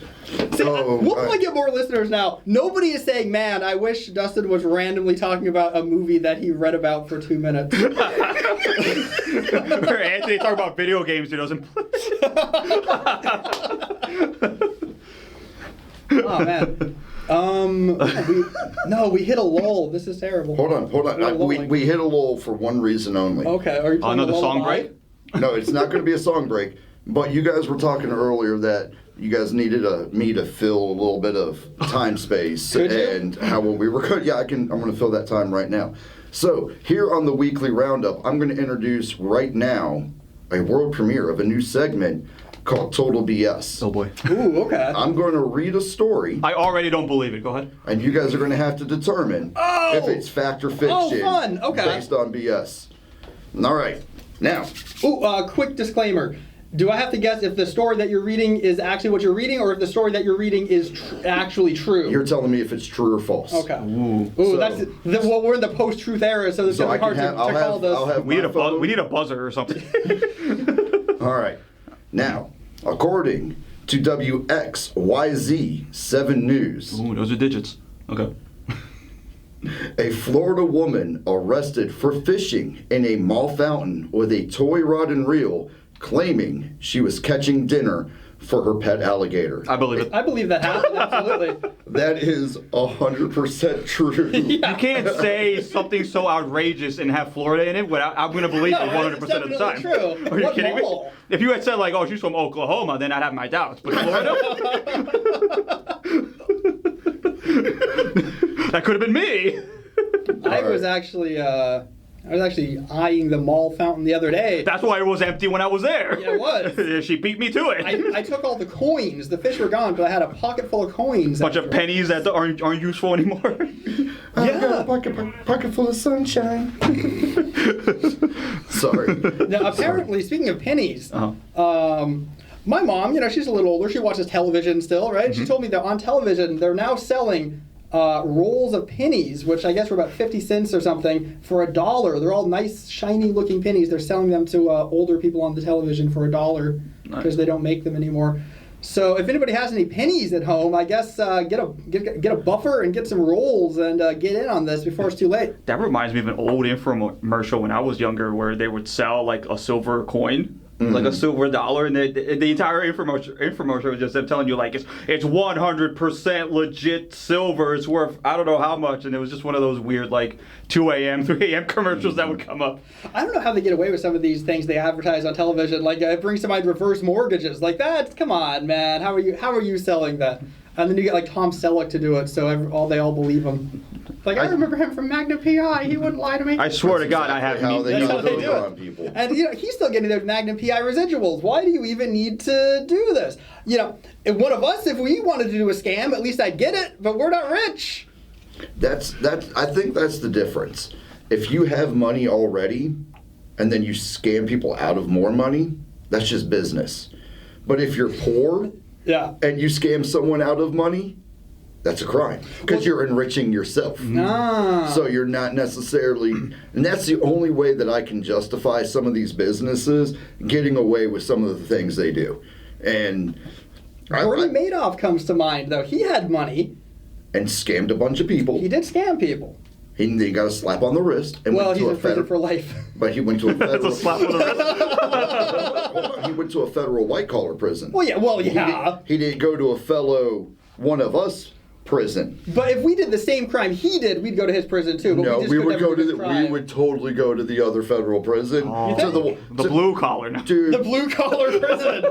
See, we'll probably get more listeners listeners now, nobody is saying, man, I wish Dustin was randomly talking about a movie that he read about for 2 minutes. Or Anthony talking about video games he doesn't play. Oh, man. We hit a lull. This is terrible. Hold on. We hit a lull for one reason only. Okay, are you playing Another a song lullaby? break? No, it's not going to be a song break. But you guys were talking earlier that you guys needed me to fill a little bit of time space. Could you? And how will we record? Yeah, I'm going to fill that time right now. So here on the Weekly Roundup, I'm going to introduce right now a world premiere of a new segment called Total BS. Oh boy. Ooh, okay. I'm going to read a story, I already don't believe it. Go ahead. and you guys are going to have to determine if it's fact or fiction fun. Okay. based on BS. All right. Now, Ooh, quick disclaimer. Do I have to guess if the story that you're reading is actually what you're reading, or if the story that you're reading is actually true? you're telling me if it's true or false. Okay. Ooh. Ooh, So- well, we're in the post-truth era, so it's So gonna I be hard can have, to call this. I'll have We need my a phone. we need a buzzer or something. All right. Now, according to WXYZ 7 News, Ooh, those are digits. Okay. a Florida woman arrested for fishing in a mall fountain with a toy rod and reel, claiming she was catching dinner for her pet alligator. I believe it. I believe that happened, absolutely. That is 100% true. You can't say something so outrageous and have Florida in it without, I'm going to believe No, it 100% of the it's time. definitely true. Are you What kidding mall? me? If you had said, like, oh, she's from Oklahoma, then I'd have my doubts. But Florida? That could have been me. I was actually eyeing the mall fountain the other day. That's why it was empty when I was there. Yeah, it was. She beat me to it. I took all the coins. The fish were gone, but I had a pocket full of coins. Bunch of pennies that aren't useful anymore. I've got a pocket full of sunshine. Sorry. Now, apparently, speaking of pennies, Uh-huh. my mom, she's a little older. She watches television still, right? Mm-hmm. She told me that on television, they're now selling rolls of pennies, which I guess were about 50 cents or something, for $1. They're all nice, shiny-looking pennies. They're selling them to older people on the television for $1 because Nice. they don't make them anymore. So if anybody has any pennies at home, I guess get a buffer and get some rolls and get in on this before it's too late. That reminds me of an old infomercial when I was younger where they would sell like a silver coin. Like a silver dollar, and the entire infomercial was just them telling you like it's 100% legit silver. It's worth I don't know how much, and it was just one of those weird like 2 a.m., 3 a.m. commercials that would come up. I don't know how they get away with some of these things they advertise on television. Like it brings to mind reverse mortgages. Like that, come on, man. How are you selling that? And then you get like Tom Selleck to do it, so they all believe him. Like I remember him from Magnum PI. He wouldn't lie to me. I swear to God, I have How meat. they That's got how they those do it. on people. And he's still getting those Magnum PI residuals. Why do you even need to do this? If one of us, if we wanted to do a scam, at least I'd get it. But we're not rich. I think that's the difference. If you have money already, and then you scam people out of more money, that's just business. But if you're poor Yeah. and you scam someone out of money, that's a crime because you're enriching yourself. Ah. So you're not necessarily, and that's the only way that I can justify some of these businesses getting away with some of the things they do. And Bernie Madoff comes to mind, though. He had money. and scammed a bunch of people. He did scam people. He got a slap on the wrist and Well, went he's to a in prison federal. for life. But he went to a That's federal. a slap on the wrist. Hold on, he went to a federal white collar prison. Well, yeah. He didn't go to a fellow one of us prison. But if we did the same crime he did, we'd go to his prison too. But No, just we could would never go to do the, this crime. we would totally go to the other federal prison. Oh. To The blue collar now. Dude, The blue collar prison.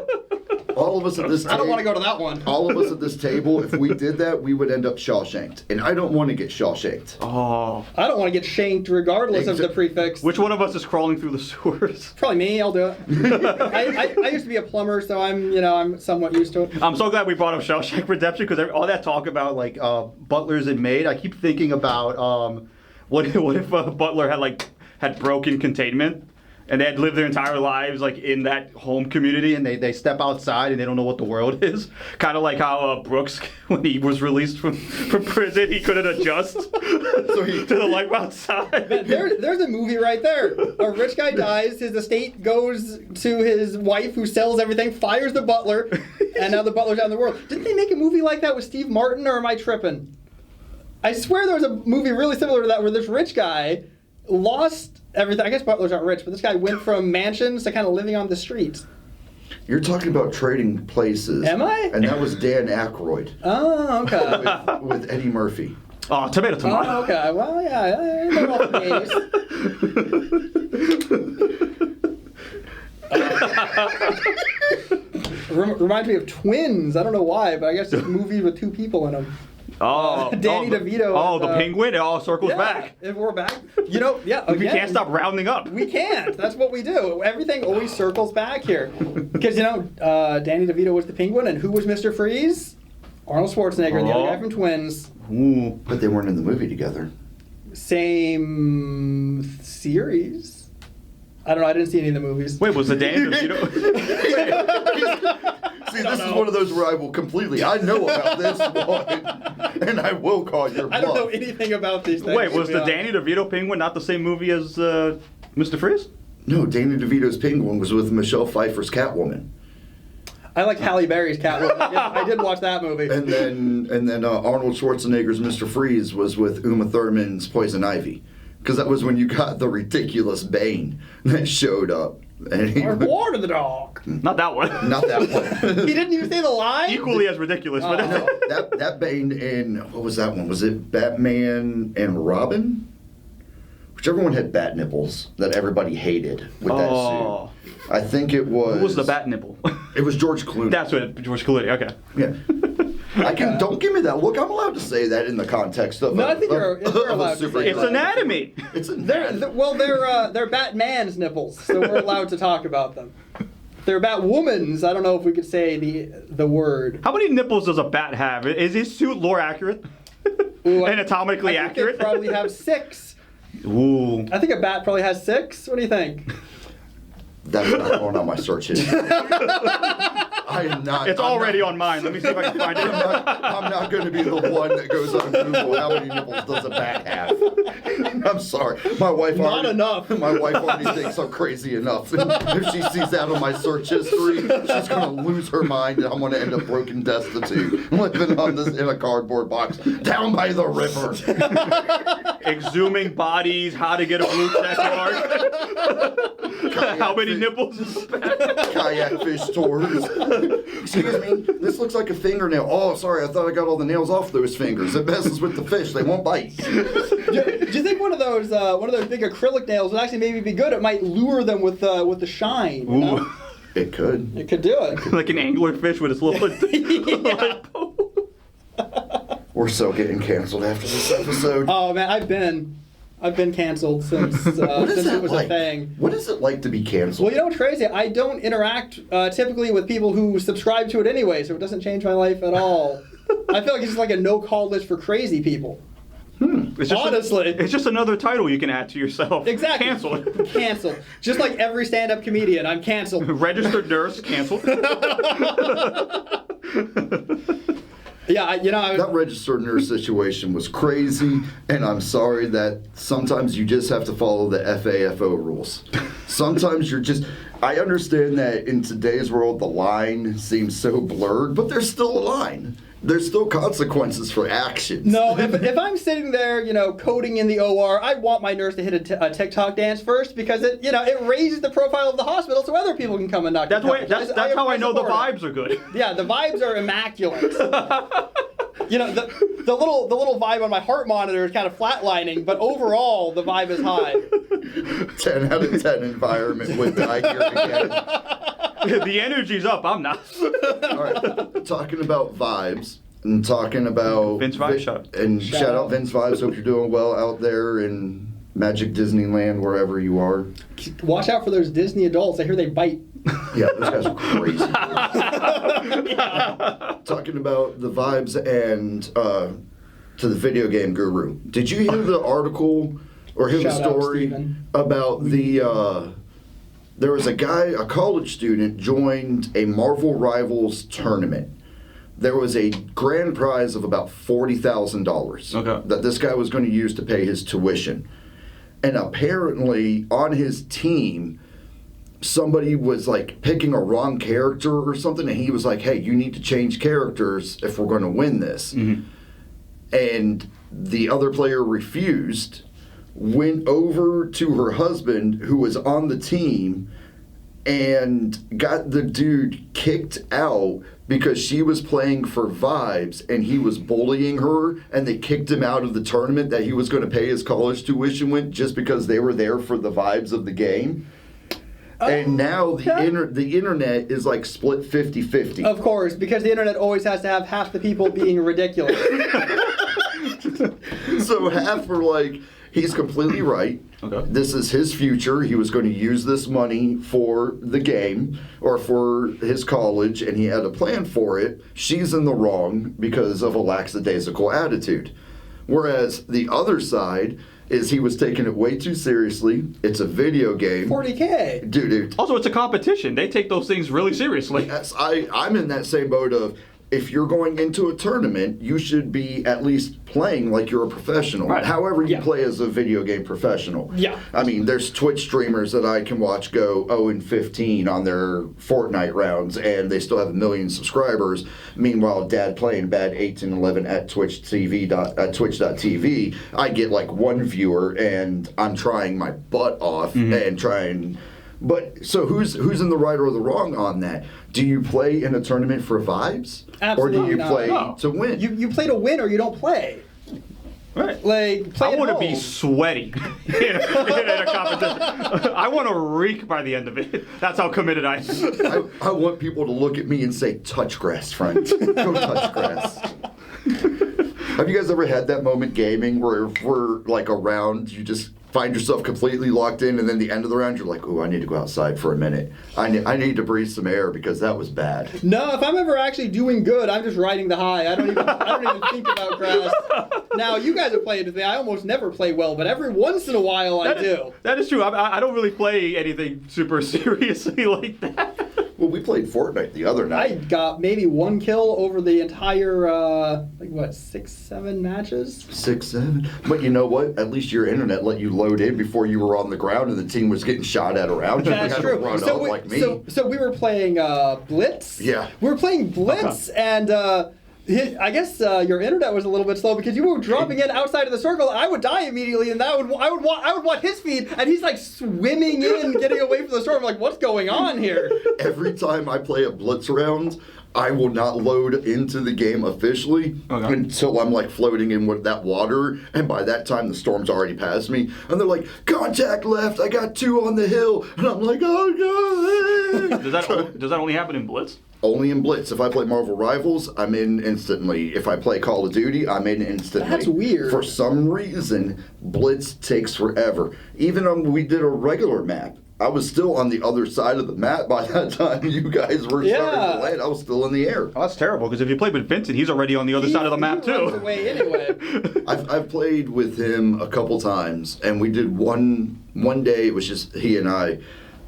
all of us at this I don't want to go to that one. all of us at this table, if we did that, we would end up Shawshanked. And I don't want to get Shawshanked. Oh. I don't want to get shanked regardless of the prefix. Which one of us is crawling through the sewers? Probably me. I'll do it. I used to be a plumber, so I'm somewhat used to it. I'm so glad we brought up Shawshank Redemption because all that talk about like butlers and maid, I keep thinking about what if a butler had broken containment and they had lived their entire lives like in that home community and they step outside and they don't know what the world is. Kind of like how Brooks, when he was released from prison, he couldn't adjust to the life outside. There's a movie right there. A rich guy dies, his estate goes to his wife who sells everything, fires the butler. and now the butler's out in the world. Didn't they make a movie like that with Steve Martin, or am I tripping? I swear there was a movie really similar to that where this rich guy lost everything. I guess butlers aren't rich, but this guy went from mansions to kind of living on the streets. You're talking about Trading Places. Am I? And that was Dan Aykroyd. Oh, okay. with Eddie Murphy. Oh, tomato. Oh, okay. Well, yeah. They're all the reminds me of Twins. I don't know why, but I guess it's movies with two people in them. Danny DeVito. The penguin. It all circles back. If we're back. You know, we can't stop rounding up. We can't. That's what we do. Everything always circles back here. Because, Danny DeVito was the penguin, and who was Mr. Freeze? Arnold Schwarzenegger, the other guy from Twins. Ooh. But they weren't in the movie together. Same series. I don't know. I didn't see any of the movies. Wait, was the Danny DeVito? See, this is one of those where I will completely. I know about this one, and I will call your bluff. I don't know anything about these things. Wait, was the Danny DeVito penguin not the same movie as Mr. Freeze? No, Danny DeVito's Penguin was with Michelle Pfeiffer's Catwoman. I liked Halle Berry's Catwoman. I did watch that movie. And then Arnold Schwarzenegger's Mr. Freeze was with Uma Thurman's Poison Ivy, because that was when you got the ridiculous Bane that showed up. And he Water the dog. Not that one. Not that one. He didn't even say the line? Equally as ridiculous, but No, that Bane in, what was that one? Was it Batman and Robin? Whichever one had bat nipples that everybody hated with that suit. I think it was. Who was the bat nipple? It was George Clooney. That's what George Clooney. Okay. Yeah. Don't give me that look. I'm allowed to say that in the context of. No, I think you're allowed to say It's anatomy. It's anatomy. They're Batman's nipples, so we're allowed to talk about them. They're Batwoman's. I don't know if we could say the word. How many nipples does a bat have? Is his suit lore accurate? Anatomically accurate? They probably have 6. Ooh. I think a bat probably has 6. What do you think? That's not going on my search history. I am not. It's already on mine. Let me see if I can find it. I'm not going to be the one that goes on Google. How many nipples does a bat have? I'm sorry. My wife Not enough. My wife already thinks I'm crazy enough. If she sees that on my search history, she's going to lose her mind, and I'm going to end up broken destitute, living on this in a cardboard box down by the river. Exhuming bodies. How to get a blue check mark. How many nipples is a bat? Kayak fish tours. Excuse me, this looks like a fingernail. Oh, sorry, I thought I got all the nails off those fingers. It messes with the fish; they won't bite. Do you think one of those big acrylic nails would actually maybe be good? It might lure them with the shine. You know? It could. It could do it. Like an anglerfish with its little. We're so getting canceled after this episode. Oh man, I've been canceled since it was like? a thing. What is it like to be canceled? Well, you know what's crazy? I don't interact typically with people who subscribe to it anyway, so it doesn't change my life at all. I feel like it's just like a no-call list for crazy people. Honestly. It's just another title you can add to yourself. Exactly. Canceled. Canceled. Just like every stand-up comedian, I'm canceled. Registered nurse, canceled. Yeah, that registered nurse situation was crazy, and I'm sorry that sometimes you just have to follow the FAFO rules. Sometimes you're just. I understand that in today's world the line seems so blurred, but there's still a line. There's still consequences for actions. No, if I'm sitting there, coding in the OR, I want my nurse to hit a TikTok dance first because it raises the profile of the hospital so other people can come and knock. That's how I know the vibes are good. Yeah, the vibes are immaculate. The little vibe on my heart monitor is kind of flatlining, but overall the vibe is high. 10 out of 10 environment with I hear again. The energy's up. I'm not. All right, talking about vibes and talking about Vince Vibes and shout out Vince Vibes. Hope you're doing well out there in Magic Disneyland, wherever you are. Watch out for those Disney adults. I hear they bite. Yeah, those guys are crazy. Talking about the vibes and to the video game guru. Did you hear the article or hear the story about the? There was a college student, joined a Marvel Rivals tournament. There was a grand prize of about $40,000 that this guy was going to use to pay his tuition. And apparently on his team, somebody was like picking a wrong character or something, and he was like, hey, you need to change characters if we're going to win this. And the other player refused, went over to her husband who was on the team and got the dude kicked out because she was playing for vibes and he was bullying her, and they kicked him out of the tournament that he was going to pay his college tuition with just because they were there for the vibes of the game. And now the internet is like split 50-50. Of course, because the internet always has to have half the people being ridiculous. So half were like, he's completely right. Okay. This is his future. He was going to use this money for the game or for his college, and he had a plan for it. She's in the wrong because of a lackadaisical attitude. Whereas the other side is he was taking it way too seriously. It's a video game. $40K. Dude. Also, it's a competition. They take those things really seriously. Yes, I'm in that same boat of, if you're going into a tournament, you should be at least playing like you're a professional. Right. However you play as a video game professional. Yeah. I mean, there's Twitch streamers that I can watch go 0-15 on their Fortnite rounds, and they still have 1 million subscribers. Meanwhile, Dad playing bad 8-11 at twitch.tv, I get like 1 viewer, and I'm trying my butt off and trying. But so who's in the right or the wrong on that? Do you play in a tournament for vibes? Absolutely or do you not. play No. to win? You play to win or you don't play. Right. Like, play I at want to home. be sweaty in a competition. I want to reek by the end of it. That's how committed I am. I want people to look at me and say, touch grass, friend. Go touch grass. Have you guys ever had that moment gaming where we're like a round, you just find yourself completely locked in, and then the end of the round you're like, ooh, I need to go outside for a minute. I need to breathe some air because that was bad. No, if I'm ever actually doing good, I'm just riding the high. I don't even think about grass. Now, you guys have played with me. I almost never play well, but every once in a while I do. That is true. I don't really play anything super seriously like that. Well, we played Fortnite the other I night. got maybe 1 kill over the entire, 6-7 matches? 6-7. But you know what? At least your internet let you load in before you were on the ground and the team was getting shot at around you. That's You had to true. run up like me. So we were playing Blitz. Yeah. We were playing Blitz, and I guess your internet was a little bit slow because you were dropping in outside of the circle. I would die immediately, and I would want his feed, and he's like swimming in, getting away from the storm. I'm like, what's going on here? Every time I play a blitz round, I will not load into the game officially until I'm like floating in with that water, and by that time the storm's already past me, and they're like, contact left, I got 2 on the hill, and I'm like, oh god. Does that only happen in Blitz? Only in Blitz. If I play Marvel Rivals, I'm in instantly. If I play Call of Duty, I'm in instantly. That's weird. For some reason, Blitz takes forever. Even when we did a regular map, I was still on the other side of the map by that time you guys were starting to land. I was still in the air. Oh, that's terrible, because if you play with Vincent, he's already on the other side of the map, He runs too. away anyway. I've played with him a couple times, and we did one day, it was just he and I,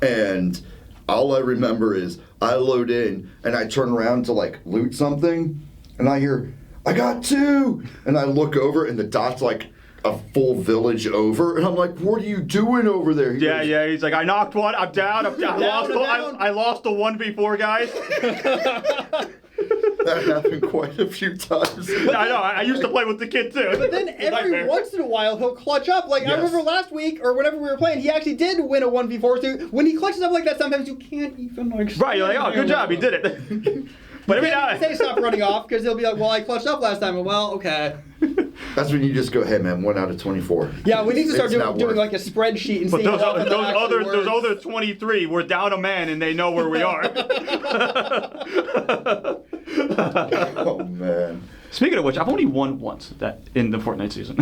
and all I remember is I load in, and I turn around to like loot something, and I hear, I got 2! And I look over, and the dot's like a full village over, and I'm like, what are you doing over there? He goes, He's like, I knocked one, I'm down. Down. I lost the 1v4, guys. That happened quite a few times. I know, I used to play with the kid, too. But then every once in a while he'll clutch up. Like, I Yes. remember last week, or whenever we were playing, he actually did win a 1v4. So when he clutches up like that, sometimes you can't even like. Right, you're like, oh, good job, he did it. But But I mean, say stop running off because he'll be like, well, I clutched up last time. Well, okay. That's when you just go, hey man, 1 out of 24. Yeah, we need to start It's not doing worth like a spreadsheet and but seeing those how often that actually those works. other 23, we're down a man, and they know where we are. Oh man. Speaking of which, I've only won once in the Fortnite season.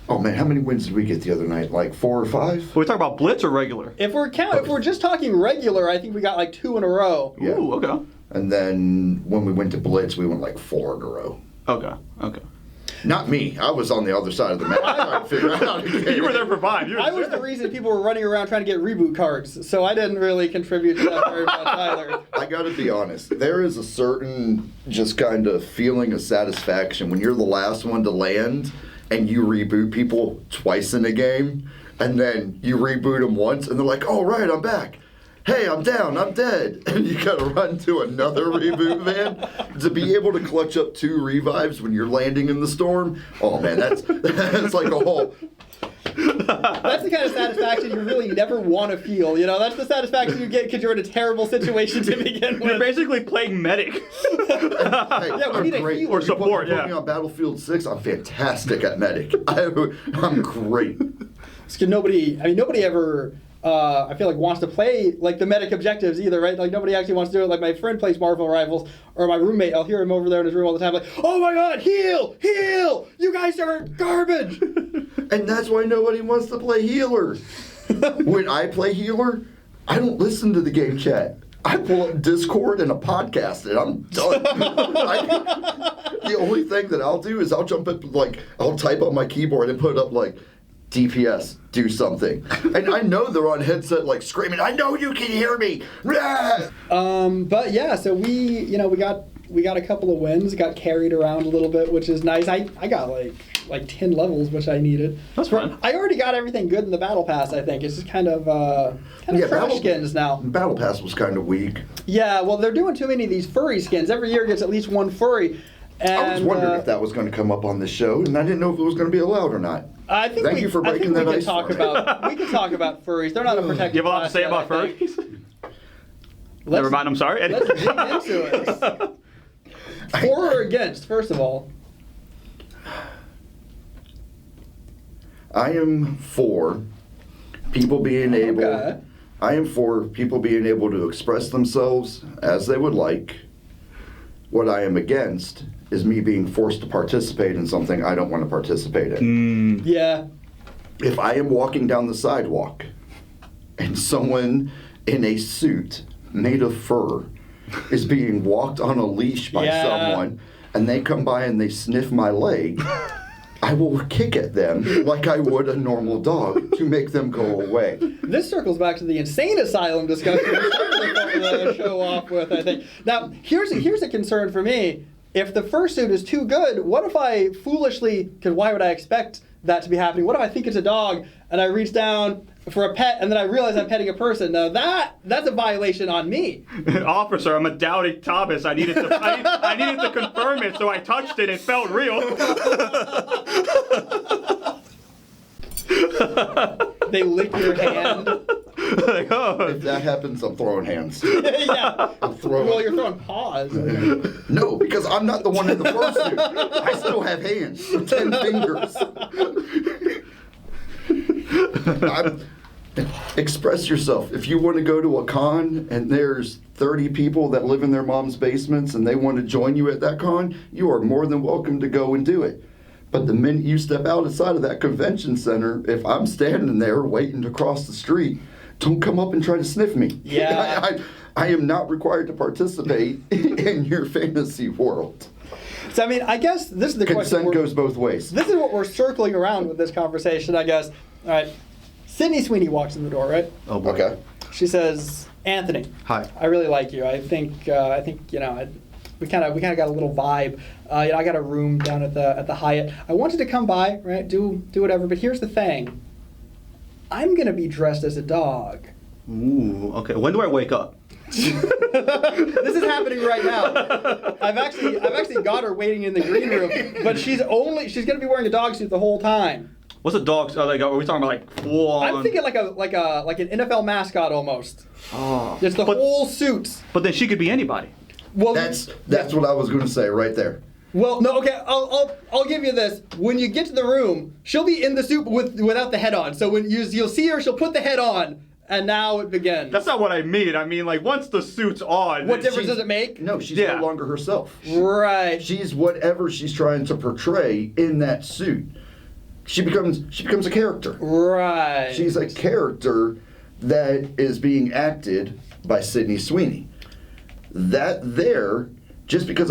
Oh man, how many wins did we get the other night? Like 4 or 5? Are we talking about Blitz or regular? If we're just talking regular, I think we got like 2 in a row. Yeah. Ooh, okay. And then when we went to Blitz, we went like 4 in a row. Okay. Not me. I was on the other side of the map trying to figure out how to get You were there for 5 years. I was the reason people were running around trying to get reboot cards, so I didn't really contribute to that very much either. I gotta be honest. There is a certain just kind of feeling of satisfaction when you're the last one to land and you reboot people twice in a game, and then you reboot them once and they're like, oh right, I'm back. hey, I'm down, I'm dead. And you gotta run to another reboot van to be able to clutch up 2 revives when you're landing in the storm. Oh man, that's like a whole... That's the kind of satisfaction you really never want to feel. You know, that's the satisfaction you get because you're in a terrible situation to begin with. You're basically playing medic. Hey, Yeah, we need a great. healer. Or support, Put me on Battlefield 6, I'm fantastic at medic. I'm great. Because nobody ever, I feel like, wants to play like the medic objectives either, right? Like nobody actually wants to do it. Like my friend plays Marvel Rivals, or my roommate, I'll hear him over there in his room all the time, like, oh my god, heal! You guys are garbage! And that's why nobody wants to play healer. When I play healer, I don't listen to the game chat. I pull up Discord and a podcast, and I'm done. The only thing that I'll do is I'll jump up, like, I'll type on my keyboard and put up, like, DPS, do something. And I know they're on headset, like, screaming, I know you can hear me! But yeah, so we got a couple of wins, got carried around a little bit, which is nice. I got like 10 levels, which I needed. That's fun. I already got everything good in the battle pass, I think. It's just kind of trash skins now. Battle Pass was kind of weak. Yeah, well, they're doing too many of these furry skins. Every year gets at least one furry. And, I was wondering if that was going to come up on the show, and I didn't know if it was going to be allowed or not. I think Thank you for breaking that ice talk for me. about we can talk about furries. They're not a protected You have a lot to class say yet, about I think. furries? Never mind, I'm sorry. Let's dig into it. For or against, first of all? I am for people being able. Okay. I am for people being able to express themselves as they would like. What I am against is me being forced to participate in something I don't want to participate in. Yeah. If I am walking down the sidewalk and someone in a suit made of fur is being walked on a leash by someone, and they come by and they sniff my leg, I will kick at them like I would a normal dog to make them go away. This circles back to the insane asylum discussion we started the show off with, I think. Now, here's a concern for me. If the fursuit is too good, what if I foolishly, because why would I expect that to be happening? What if I think it's a dog and I reach down for a pet and then I realize I'm petting a person? Now that's a violation on me. Officer, I'm a doubting Thomas. I needed to confirm it, so I touched it. It felt real. They lick your hand. Like, oh. If that happens, I'm throwing hands. Yeah. I'm throwing. Well, you're throwing paws. No, because I'm not the one in the fursuit. I still have hands, 10 fingers. Express yourself. If you want to go to a con and there's 30 people that live in their mom's basements and they want to join you at that con, you are more than welcome to go and do it. But the minute you step outside of that convention center, if I'm standing there waiting to cross the street, don't come up and try to sniff me. Yeah. I am not required to participate in your fantasy world. So, I mean, I guess this is the question. Consent goes both ways. This is what we're circling around with this conversation, I guess. All right. Sydney Sweeney walks in the door, right? Oh boy. Okay. She says, "Anthony, Hi. I really like you. I think you know, we kind of got a little vibe. I got a room down at the Hyatt. I wanted to come by, right? Do whatever. But here's the thing. I'm gonna be dressed as a dog." Ooh. Okay. When do I wake up? This is happening right now. I've actually got her waiting in the green room, but she's gonna be wearing a dog suit the whole time. What's a dog? Like, are we talking about like full on? I'm thinking like an NFL mascot almost. Oh. It's the whole suit. But then she could be anybody. Well, That's what I was going to say right there. Well, no, okay. I'll give you this. When you get to the room, she'll be in the suit without the head on. So when you'll see her, she'll put the head on, and now it begins. That's not what I mean. I mean, like, once the suit's on. What difference does it make? No, she's Yeah. no longer herself. Right. She's whatever she's trying to portray in that suit. She becomes a character. Right. She's a character that is being acted by Sydney Sweeney. That there, just because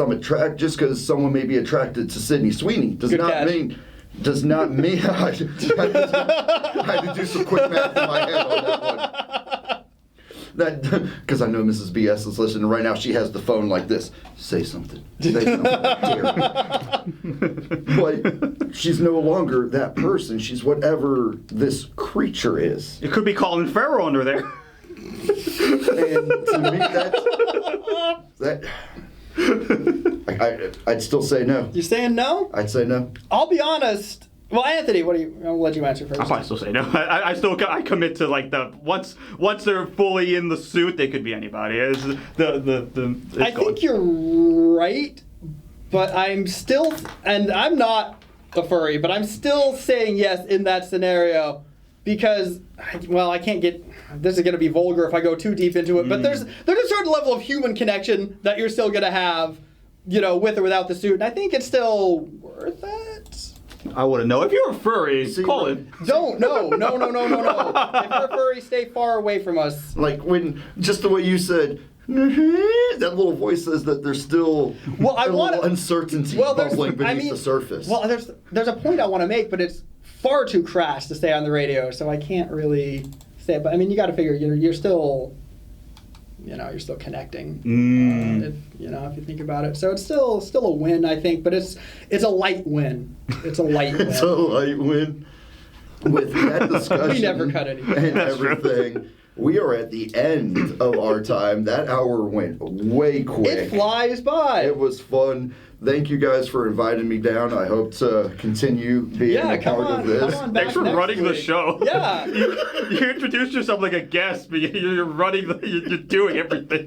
someone may be attracted to Sydney Sweeney does Good not catch. mean I had to do some quick math in my head on that one. That because I know Mrs. BS is listening right now. She has the phone like this. Say something. Say something. Dare me. But she's no longer that person. She's whatever this creature is. It could be Colin Farrell under there. And to me, I'd still say no. You're saying no? I'd say no. I'll be honest. Well, Anthony, I'll let you answer first. I'll probably still say no. I commit to like once they're fully in the suit, they could be anybody. It's I think you're right, but I'm still, and I'm not a furry, but I'm still saying yes in that scenario because, well, I can't get. This is going to be vulgar if I go too deep into it, but there's a certain level of human connection that you're still going to have, with or without the suit, and I think it's still worth it. I wouldn't know. If you're a furry, call it. Don't. No. If you're a furry, stay far away from us. Like when, just the way you said, that little voice says that there's still a little uncertainty bubbling beneath the surface. Well, there's a point I want to make, but it's far too crass to say on the radio, so I can't really say it. But I mean, you got to figure you're still, you're still connecting. If you think about it, so it's still a win, I think, but it's a light win. It's a light win. It's a light win. With that discussion we never cut anything. And everything, we are at the end of our time. That hour went way quick. It flies by. It was fun. Thank you guys for inviting me down. I hope to continue being a part of this. Thanks for running the show. Yeah. you introduced yourself like a guest, but you're running. You're doing everything.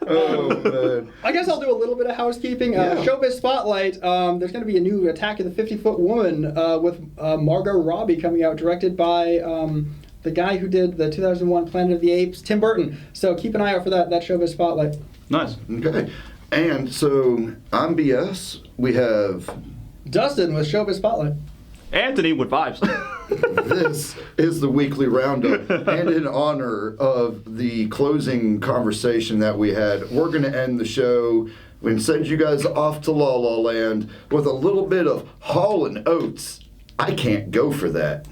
Oh, man. I guess I'll do a little bit of housekeeping. Showbiz Spotlight. There's going to be a new Attack of the 50-Foot Woman with Margot Robbie coming out, directed by the guy who did the 2001 Planet of the Apes, Tim Burton. So keep an eye out for that Showbiz Spotlight. Nice. Okay. And so I'm BS. We have Dustin with Showbiz Spotlight. Anthony with vibes. This is the Weekly Roundup, and in honor of the closing conversation that we had, we're going to end the show and send you guys off to La La Land with a little bit of Hall & Oates. I can't go for that.